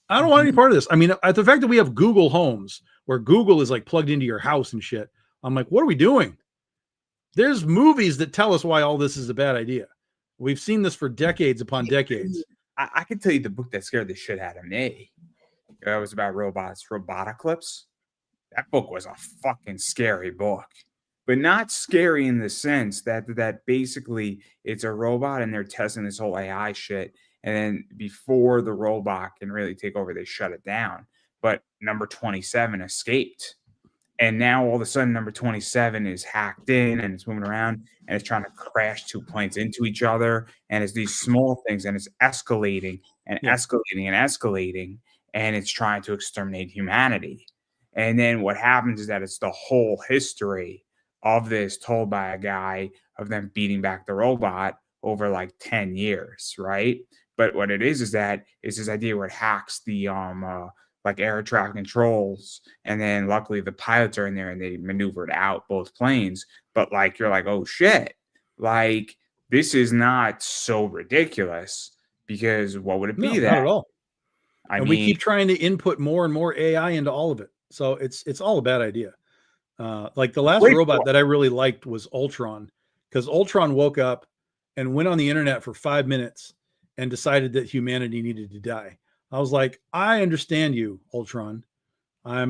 I don't want any part of this. I mean, the fact that we have Google Homes where Google is like plugged into your house and shit. I'm like, what are we doing? There's movies that tell us why all this is a bad idea. We've seen this for decades upon decades. I can tell you the book that scared the shit out of me. It was about robots, Robocalypse. That book was a fucking scary book, but not scary in the sense that basically it's a robot and they're testing this whole AI shit. And then before the robot can really take over, they shut it down. But number 27 escaped. And now all of a sudden, number 27 is hacked in and it's moving around and it's trying to crash two planes into each other. And it's these small things and it's escalating and Yeah. escalating and escalating. And it's trying to exterminate humanity. And then what happens is that it's the whole history of this told by a guy of them beating back the robot over like 10 years, right? But what it is that is this idea where it hacks the like air traffic controls, and then luckily the pilots are in there and they maneuvered out both planes. But like you're like, oh shit, like this is not so ridiculous because what would it No, be not that? at all. I And we mean, keep trying to input more and more AI into all of it. So it's all a bad idea. Like the last great robot book. that I really liked was Ultron, because Ultron woke up and went on the internet for 5 minutes and decided that humanity needed to die. I was like, I understand you, Ultron. I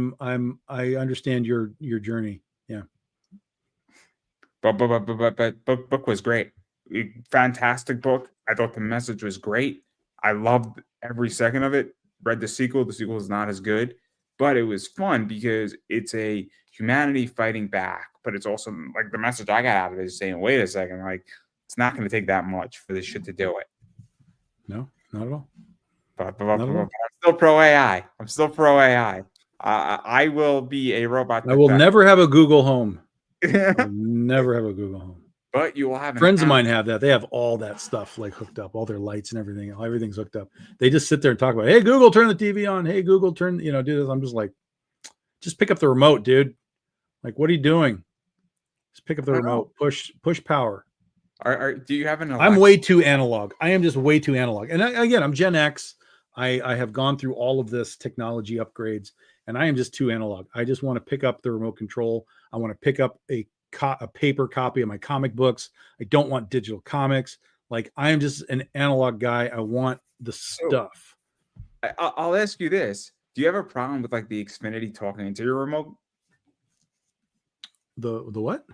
understand your journey. Yeah. But book was great. Fantastic book. I thought the message was great. I loved every second of it. Read the sequel. The sequel is not as good, but it was fun because it's a humanity fighting back. But it's also like the message I got out of it is saying, wait a second, like it's not going to take that much for this shit to do it. No, not at all. But I'm still pro AI. I'm still pro AI. I will be a robot. I will never have a Google Home. I'll never have a Google Home. But you will have friends of mine have that. They have all that stuff like hooked up, all their lights and everything. Everything's hooked up. They just sit there and talk about, hey, Google, turn the TV on. Hey, Google, turn, do this. I'm just like, just pick up the remote, dude. Like, what are you doing? Just pick up the remote. Push power. Do you have an Alexa? I'm way too analog. I am just way too analog. And again, I'm Gen X. I have gone through all of this technology upgrades, and I am just too analog. I just want to pick up the remote control. I want to pick up a paper copy of my comic books. I don't want digital comics. Like, I am just an analog guy. I want the stuff. I'll ask you this. Do you have a problem with like the Xfinity talking into your remote? The what?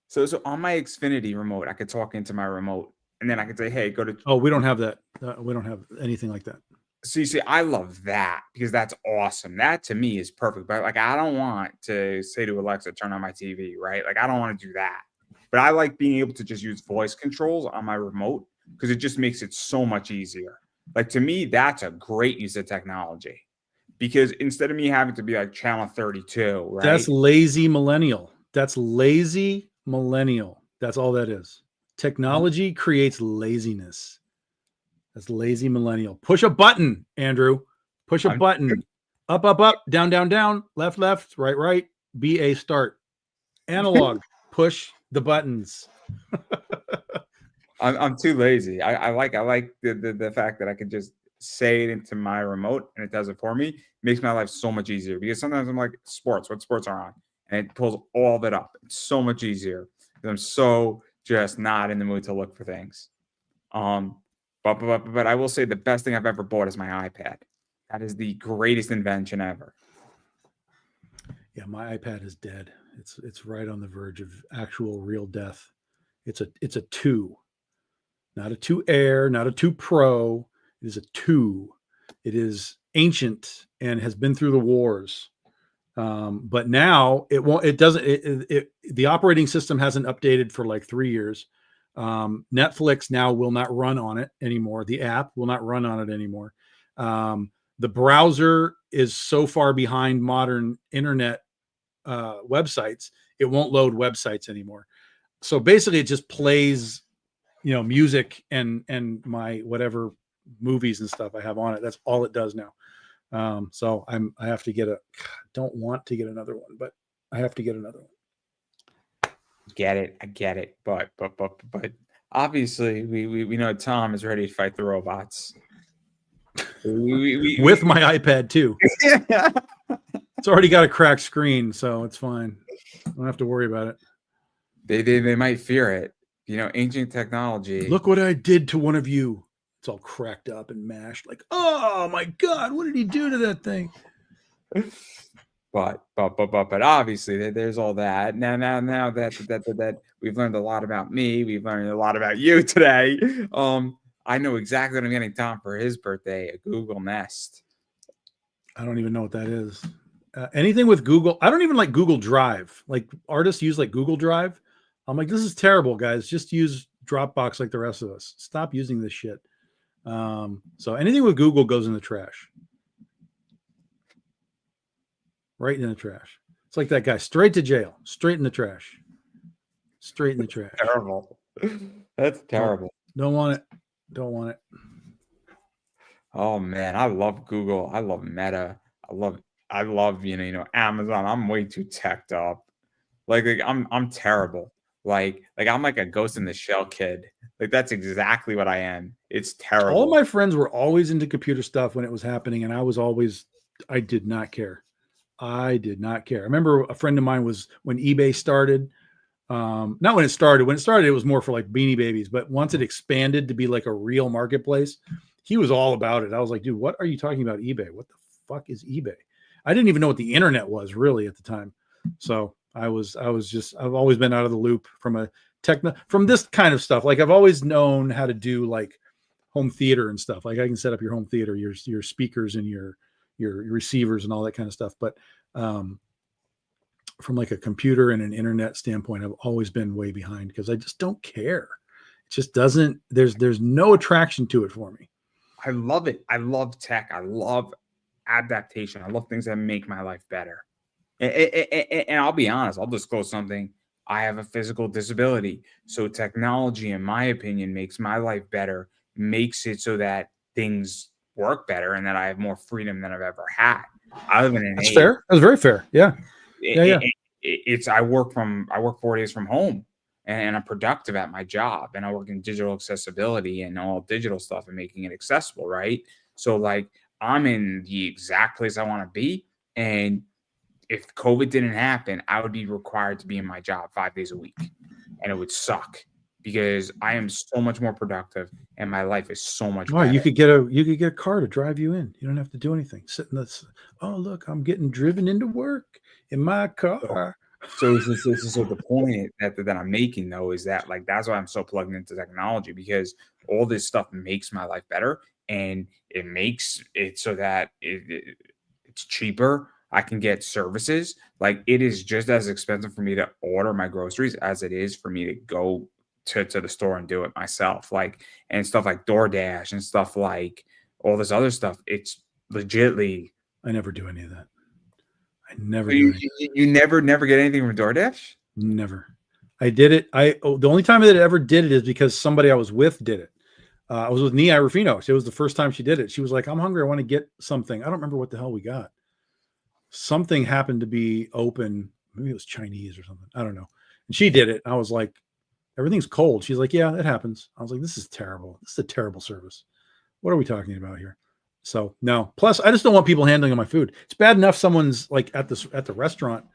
So on my Xfinity remote, I could talk into my remote and then I could say, hey, go to. Oh, we don't have that. We don't have anything like that. So you see, I love that because that's awesome. That to me is perfect. But like, I don't want to say to Alexa, turn on my TV, right? Like, I don't want to do that. But I like being able to just use voice controls on my remote because it just makes it so much easier. Like, to me, that's a great use of technology because instead of me having to be like channel 32, right? That's lazy millennial. That's lazy millennial. That's all that is. Technology creates laziness. That's lazy millennial. Push a button, Andrew. Push a button. Up, up, up, down, down, down, left, left, right, right. BA start. Analog. Push the buttons. I'm too lazy. I like the fact that I can just say it into my remote and it does it for me. It makes my life so much easier because sometimes I'm like, sports, what sports are on? And it pulls all of it up. It's so much easier because I'm so just not in the mood to look for things. But I will say the best thing I've ever bought is my iPad. That is the greatest invention ever. Yeah, my iPad is dead. It's right on the verge of actual real death. It's a 2, not a 2 Air, not a 2 Pro. It is a 2. It is ancient and has been through the wars. But now it won't. It doesn't. The operating system hasn't updated for like 3 years. Netflix now will not run on it anymore. The app will not run on it anymore. The browser is so far behind modern internet websites, it won't load websites anymore. So basically it just plays, music and my whatever movies and stuff I have on it. That's all it does now. So I have to get don't want to get another one, but I have to get another one. I get it. But obviously we know Tom is ready to fight the robots. With my iPad too. It's already got a cracked screen, so it's fine. I don't have to worry about it. They might fear it. Ancient technology. Look what I did to one of you. It's all cracked up and mashed. Like, oh my God, what did he do to that thing? But obviously there's all that. Now that we've learned a lot about me, we've learned a lot about you today. I know exactly what I'm getting Tom for his birthday, a Google Nest. I don't even know what that is. Anything with Google. I don't even like Google Drive. Like artists use like Google Drive. I'm like, this is terrible, guys. Just use Dropbox like the rest of us. Stop using this shit. So anything with Google goes in the trash. Right in the trash. It's like that guy, straight to jail, straight in the trash. Straight in the trash. Terrible. That's terrible. Don't want it. Don't want it. Oh man, I love Google. I love Meta. I love Amazon. I'm way too teched up. Like I'm terrible. Like I'm like a ghost in the shell kid. Like that's exactly what I am. It's terrible. All of my friends were always into computer stuff when it was happening, and I did not care. I did not care. I remember a friend of mine was when eBay started. Not when it started. When it started, it was more for like Beanie Babies. But once it expanded to be like a real marketplace, he was all about it. I was like, dude, what are you talking about eBay? What the fuck is eBay? I didn't even know what the internet was really at the time. So I've always been out of the loop from from this kind of stuff. Like I've always known how to do like home theater and stuff. Like I can set up your home theater, your speakers and your receivers and all that kind of stuff. But from like a computer and an internet standpoint, I've always been way behind because I just don't care. It just doesn't, there's no attraction to it for me. I love it. I love tech. I love adaptation. I love things that make my life better. And I'll be honest, I'll disclose something. I have a physical disability. So technology, in my opinion, makes my life better, makes it so that things work better and that I have more freedom than I've ever had. I live in an That's fair. That's very fair. Yeah. I work 4 days from home and I'm productive at my job, and I work in digital accessibility and all digital stuff and making it accessible. Right. So like I'm in the exact place I want to be. And if COVID didn't happen, I would be required to be in my job 5 days a week, and it would suck because I am so much more productive and my life is so much better. You could get a car to drive you in. You don't have to do anything. Sit in this. Oh, look, I'm getting driven into work in my car. So the point that I'm making though is that like that's why I'm so plugged into technology, because all this stuff makes my life better, and it makes it so that it's cheaper. I can get services. Like it is just as expensive for me to order my groceries as it is for me to go to the store and do it myself. Like, and stuff like DoorDash and stuff like all this other stuff. It's legitly. I never do any of that. I never so do. You never get anything from DoorDash? Never. I did it. The only time that I ever did it is because somebody I was with did it. I was with Nia Rufino. It was the first time she did it. She was like, I'm hungry. I want to get something. I don't remember what the hell we got. Something happened to be open. Maybe it was Chinese or something. I don't know. And she did it. I was like, everything's cold. She's like, yeah, it happens. I was like, this is terrible. This is a terrible service. What are we talking about here? So no. Plus, I just don't want people handling my food. It's bad enough someone's like at the restaurant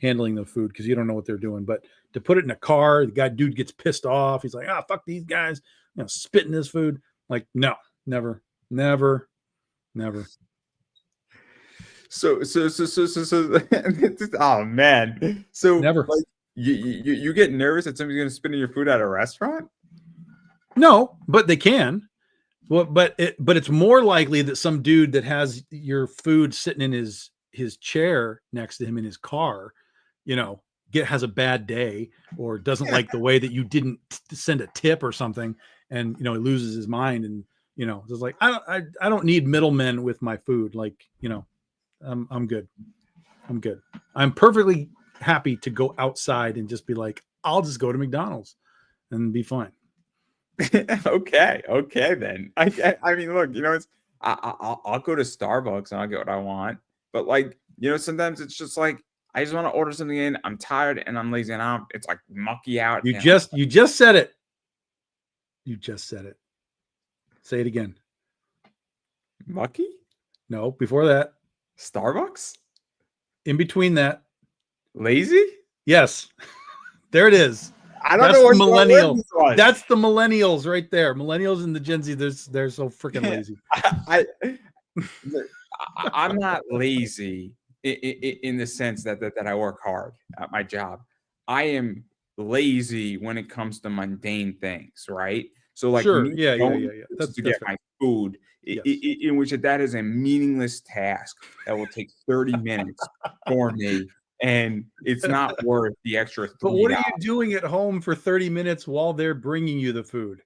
handling the food because you don't know what they're doing. But to put it in a car, the dude gets pissed off. He's like, fuck these guys, spitting his food. Like, no, never. So oh man. So never. Like, you get nervous that somebody's gonna spit in your food at a restaurant? No, but they can. Well, but it's more likely that some dude that has your food sitting in his chair next to him in his car, has a bad day or doesn't like the way that you didn't send a tip or something, and he loses his mind, and it's like I don't need middlemen with my food. Like I'm good. I'm perfectly happy to go outside and just be like, I'll just go to McDonald's and be fine. Okay then. I mean, look, it's I'll go to Starbucks and I'll get what I want, but like sometimes it's just like I just want to order something in. I'm tired and I'm lazy, and it's like mucky out. You just said it. You just said it. Say it again. Mucky? No, before that. Starbucks? In between that. Lazy? Yes. There it is. I don't know what millennials. That's the millennials right there. Millennials and the Gen Z, they're so freaking lazy. I'm not lazy in the sense that I work hard at my job. I am lazy when it comes to mundane things, right? So like Sure. me Yeah. going to That's get fair. my food, Yes. in which that is a meaningless task that will take 30 minutes for me, and it's not worth the extra But what are $3. you doing at home for 30 minutes while they're bringing you the food?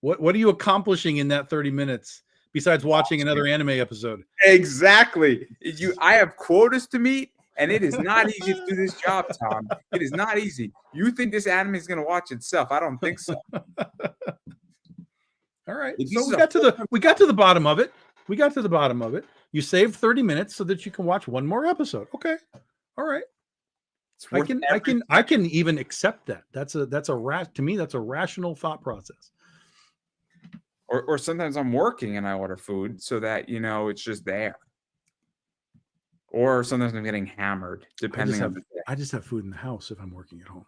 What are you accomplishing in that 30 minutes besides watching another anime episode? Exactly. I have quotas to meet, and it is not easy to do this job, Tom. It is not easy. You think this anime is going to watch itself? I don't think so. All right. This So is a we got to the bottom of it. We got to the bottom of it. You saved 30 minutes so that you can watch one more episode. Okay. All right. it's worth every I can even accept that. To me that's a rational thought process. or sometimes I'm working and I order food so that it's just there. Or sometimes I'm getting hammered, depending on the day. I just have food in the house if I'm working at home.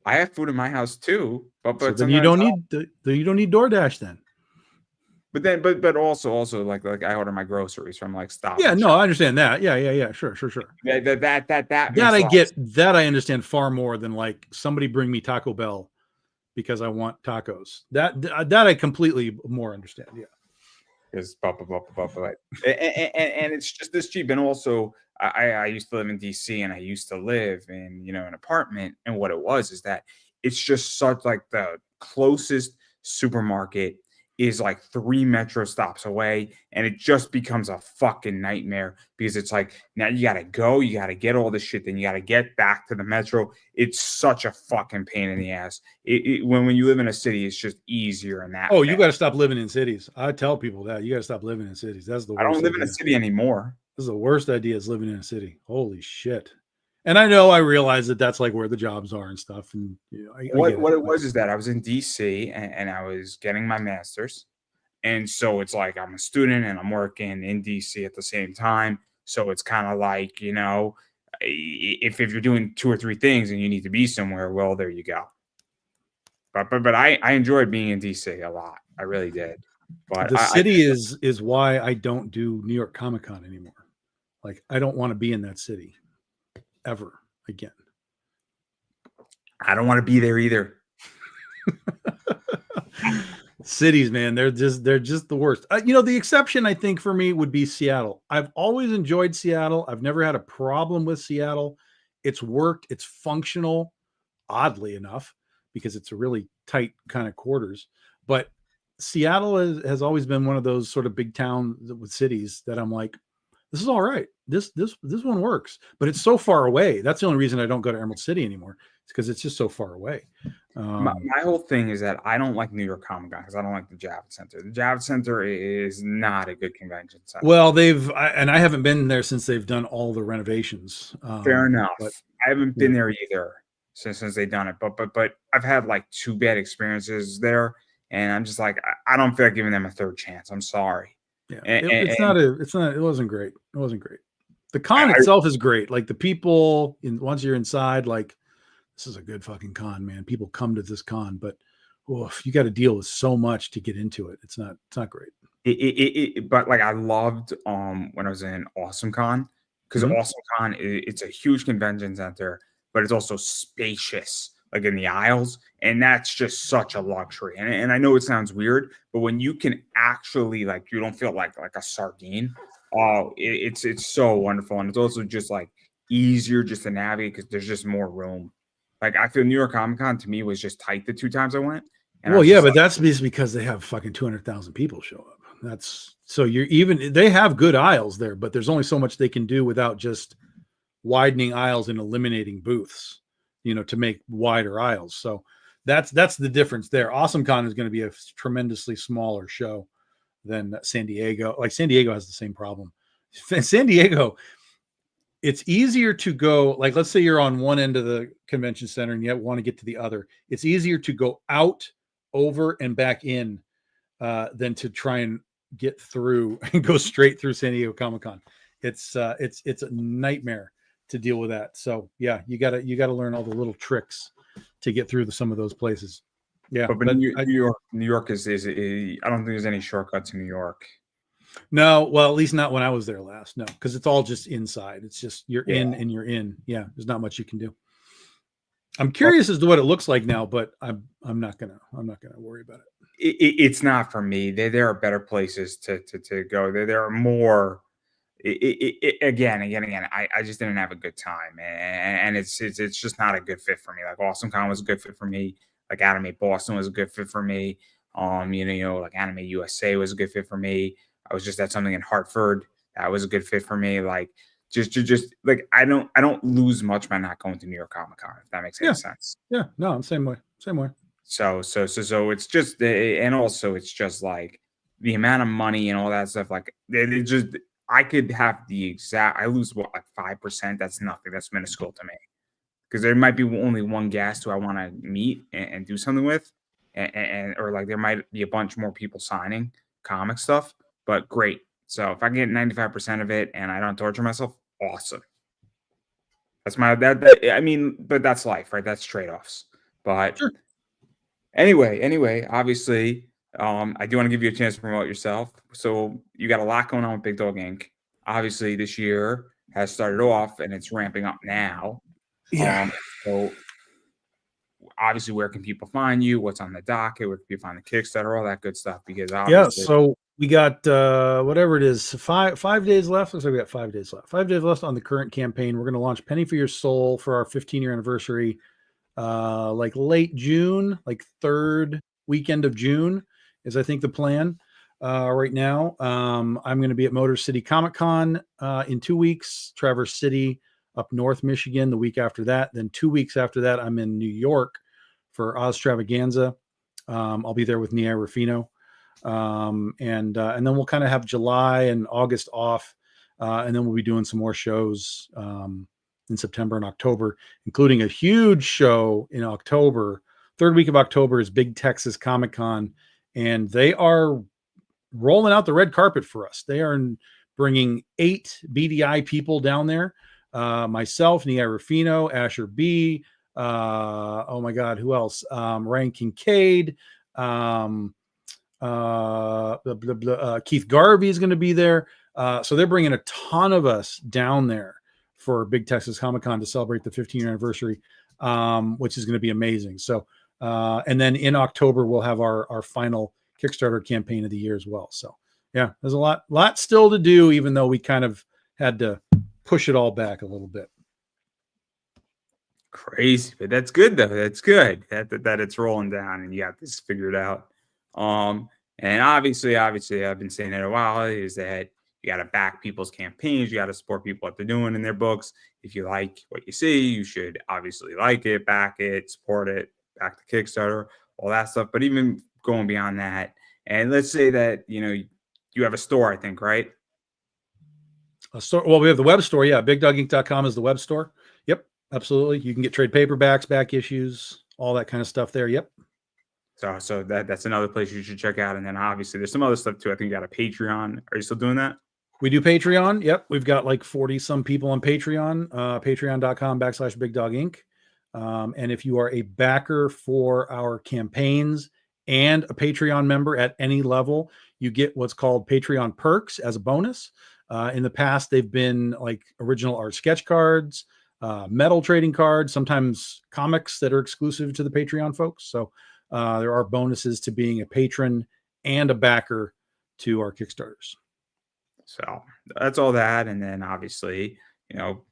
I have food in my house too, but So then sometimes you don't need DoorDash then. but also like I order my groceries from like Stop Yeah, and no, Shop. I understand that. Yeah. Sure. That That makes I a lot of get. sense. That I understand far more than like somebody bring me Taco Bell because I want tacos. That I completely more understand. Yeah. Because and it's just this cheap. And also, I used to live in DC, and I used to live in an apartment. And what it was is that it's just such like the closest supermarket is like 3 metro stops away, and it just becomes a fucking nightmare because it's like now you gotta go, you gotta get all this shit, then you gotta get back to the metro. It's such a fucking pain in the ass. When you live in a city, it's just easier in that Oh, you fashion. got to stop living in cities. I tell people that you got to stop living in cities. That's the I don't worst live in a idea. city anymore. This is the worst idea is living in a city. Holy shit. And I realize that that's like where the jobs are and stuff. And I get What it. it was is that I was in DC, and I was getting my master's. And so it's like I'm a student and I'm working in DC at the same time. So it's kind of like, if you're doing two or three things and you need to be somewhere, well, there you go. But I enjoyed being in DC a lot. I really did. But The city is why I don't do New York Comic Con anymore. Like I don't want to be in that city ever again. I don't want to be there either. Cities, man, they're just the worst. The exception I think for me would be Seattle. I've always enjoyed Seattle. I've never had a problem with Seattle. It's worked. It's functional, oddly enough, because it's a really tight kind of quarters. But Seattle has always been one of those sort of big town with cities that I'm like, this is all right. This one works, but it's so far away. That's the only reason I don't go to Emerald City anymore. It's because it's just so far away. My whole thing is that I don't like New York Comic Con because I don't like the Javits Center. The Javits Center is not a good convention center. Well, I haven't been there since they've done all the renovations. Fair enough. But, I haven't been there either since they've done it. But I've had like 2 bad experiences there, and I'm just like I don't feel like giving them a third chance. I'm sorry. yeah, It wasn't great. It wasn't great. The con itself is great. Like the people once you're inside, like this is a good fucking con, man. People come to this con, but you got to deal with so much to get into it. It's not great. But like I loved when I was in Awesome Con because Mhm. Awesome Con it's a huge convention center, but it's also spacious, like in the aisles, and that's just such a luxury. And I know it sounds weird, but when you can actually like you don't feel like a sardine, it's so wonderful, and it's also just like easier just to navigate because there's just more room. Like I feel New York Comic Con to me was just tight the 2 times I went. And I Well, was yeah, just but like, that's just because they have fucking 200,000 people show up. That's so they have good aisles there, but there's only so much they can do without just widening aisles and eliminating booths, to make wider aisles. So that's the difference there. Awesome Con is going to be a tremendously smaller show than San Diego. Like San Diego has the same problem. San Diego, it's easier to go, like, let's say you're on one end of the convention center and you want to get to the other. It's easier to go out, over, and back in than to try and get through and go straight through San Diego Comic-Con. It's a nightmare to deal with that. So yeah, you gotta learn all the little tricks to get through some of those places. Yeah, but New York is I don't think there's any shortcut to New York. No, well, at least not when I was there last. No, because it's all just inside. It's just you're in and you're in. Yeah, there's not much you can do. I'm curious as to what it looks like now, but I'm not gonna worry about it. It's not for me. There are better places to go. There are more. Again. I just didn't have a good time, and it's just not a good fit for me. Like Awesome Con was a good fit for me. Like Anime Boston was a good fit for me. Like Anime USA was a good fit for me. I was just at something in Hartford that was a good fit for me. Like just like I don't lose much by not going to New York Comic Con, if that makes any Yeah, sense. yeah, no, I'm same way, same way. So it's just and also it's just like the amount of money and all that stuff. Like it just I could have the exact I lose what like 5%. That's nothing. That's minuscule to me because there might be only one guest who I want to meet and do something with, and or like there might be a bunch more people signing comic stuff. But great. So if I get 95% of it and I don't torture myself, awesome. That's my that I mean, but that's life, right? That's trade offs. But Sure. anyway, obviously, I do want to give you a chance to promote yourself. So you got a lot going on with Big Dog Inc. Obviously, this year has started off and it's ramping up now. Yeah. Um, so obviously, where can people find you? What's on the docket? Where can people find the Kickstarter? All that good stuff. Because Yeah, obviously, so we got whatever it is, five days left. Looks like we got 5 days left. 5 days left on the current campaign. We're going to launch Penny for Your Soul for our 15-year anniversary, like late June, like third weekend of June is I think the plan right now. I'm going to be at Motor City Comic Con in 2 weeks, Traverse City up north Michigan the week after that. Then 2 weeks after that, I'm in New York for Oztravaganza. I'll be there with Nia Rufino. And then we'll kind of have July and August off, and then we'll be doing some more shows in September and October, including a huge show in October. Third week of October is Big Texas Comic Con, and they are rolling out the red carpet for us. They are bringing 8 BDI people down there. Myself, Nia Rufino, Asher B. Oh my God, who else? Ryan Kincaid. Keith Garvey is going to be there. So they're bringing a ton of us down there for Big Texas Comic Con to celebrate the 15-year anniversary, which is going to be amazing. So, and then in October, we'll have our final Kickstarter campaign of the year as well. So yeah, there's a lot still to do, even though we kind of had to push it all back a little bit. crazy, but that's good though. That's good that it's rolling down and you got this figured out. And obviously, I've been saying it a while is that you got to back people's campaigns. You got to support people what they're doing in their books. If you like what you see, you should obviously like it, back it, support it, back the Kickstarter, all that stuff. But even going beyond that, and let's say that you have a store, I think, right? A store, well, we have the web store. Yeah, bigdoginc.com is the web store. Yep, absolutely. You can get trade paperbacks, back issues, all that kind of stuff there. Yep. So that's another place you should check out. And then obviously there's some other stuff too. I think you got a Patreon. Are you still doing that? We do Patreon. Yep. We've got like 40 some people on Patreon, patreon.com/bigdoginc. And if you are a backer for our campaigns and a Patreon member at any level, you get what's called Patreon perks as a bonus. In the past, they've been like original art sketch cards, metal trading cards, sometimes comics that are exclusive to the Patreon folks. So there are bonuses to being a patron and a backer to our Kickstarters. So that's all that. And then obviously,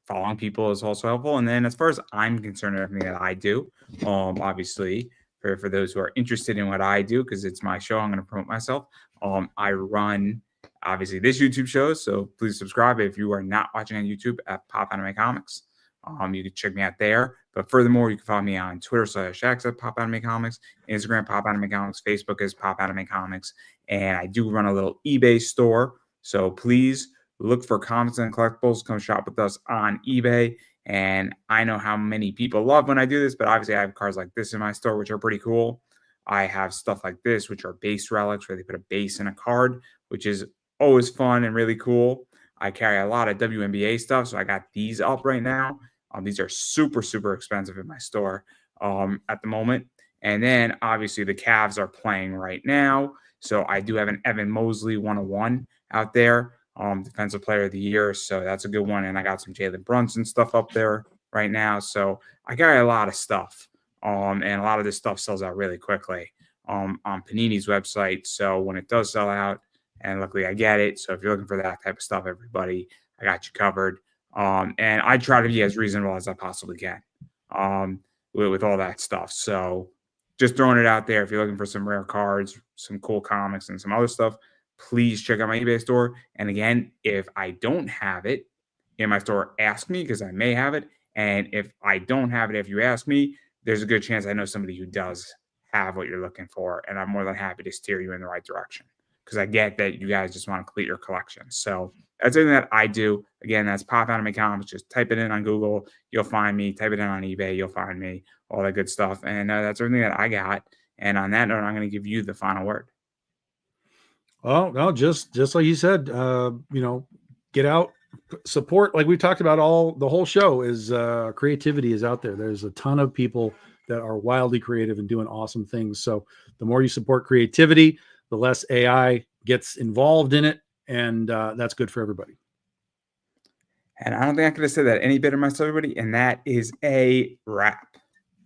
following people is also helpful. And then as far as I'm concerned, everything that I do, obviously for those who are interested in what I do, because it's my show, I'm going to promote myself. I run obviously this YouTube show. So please subscribe if you are not watching on YouTube at Pop Anime Comics. You can check me out there. But furthermore, you can follow me on Twitter/X at Pop Anime Comics, Instagram Pop Anime Comics, Facebook is Pop Anime Comics, and I do run a little eBay store. So please look for comics and collectibles. Come shop with us on eBay. And I know how many people love when I do this, but obviously I have cards like this in my store, which are pretty cool. I have stuff like this, which are base relics, where they put a base in a card, which is always fun and really cool. I carry a lot of WNBA stuff, so I got these up right now. These are super, super expensive in my store at the moment. And then obviously the Cavs are playing right now. So I do have an Evan Mosley 101 out there, Defensive Player of the Year. So that's a good one. And I got some Jalen Brunson stuff up there. right now. So I got a lot of stuff. And a lot of this stuff sells out really quickly on Panini's website. So when it does sell out, and luckily I get it. So if you're looking for that type of stuff, everybody, I got you covered. And I try to be as reasonable as I possibly can with all that stuff. So just throwing it out there. If you're looking for some rare cards, some cool comics, and some other stuff, please check out my eBay store. And again, if I don't have it in my store, ask me because I may have it. And if I don't have it, if you ask me, there's a good chance I know somebody who does have what you're looking for. And I'm more than happy to steer you in the right direction because I get that you guys just want to complete your collection. So that's something that I do. Again, that's Pop Anime Comics. Just type it in on Google. You'll find me. Type it in on eBay. You'll find me. All that good stuff. And that's everything that I got. And on that note, I'm going to give you the final word. Well, no, just like you said, get out, support. Like we talked about the whole show is creativity is out there. There's a ton of people that are wildly creative and doing awesome things. So the more you support creativity, the less AI gets involved in it. And that's good for everybody. And I don't think I could have said that any better myself, everybody. And that is a wrap.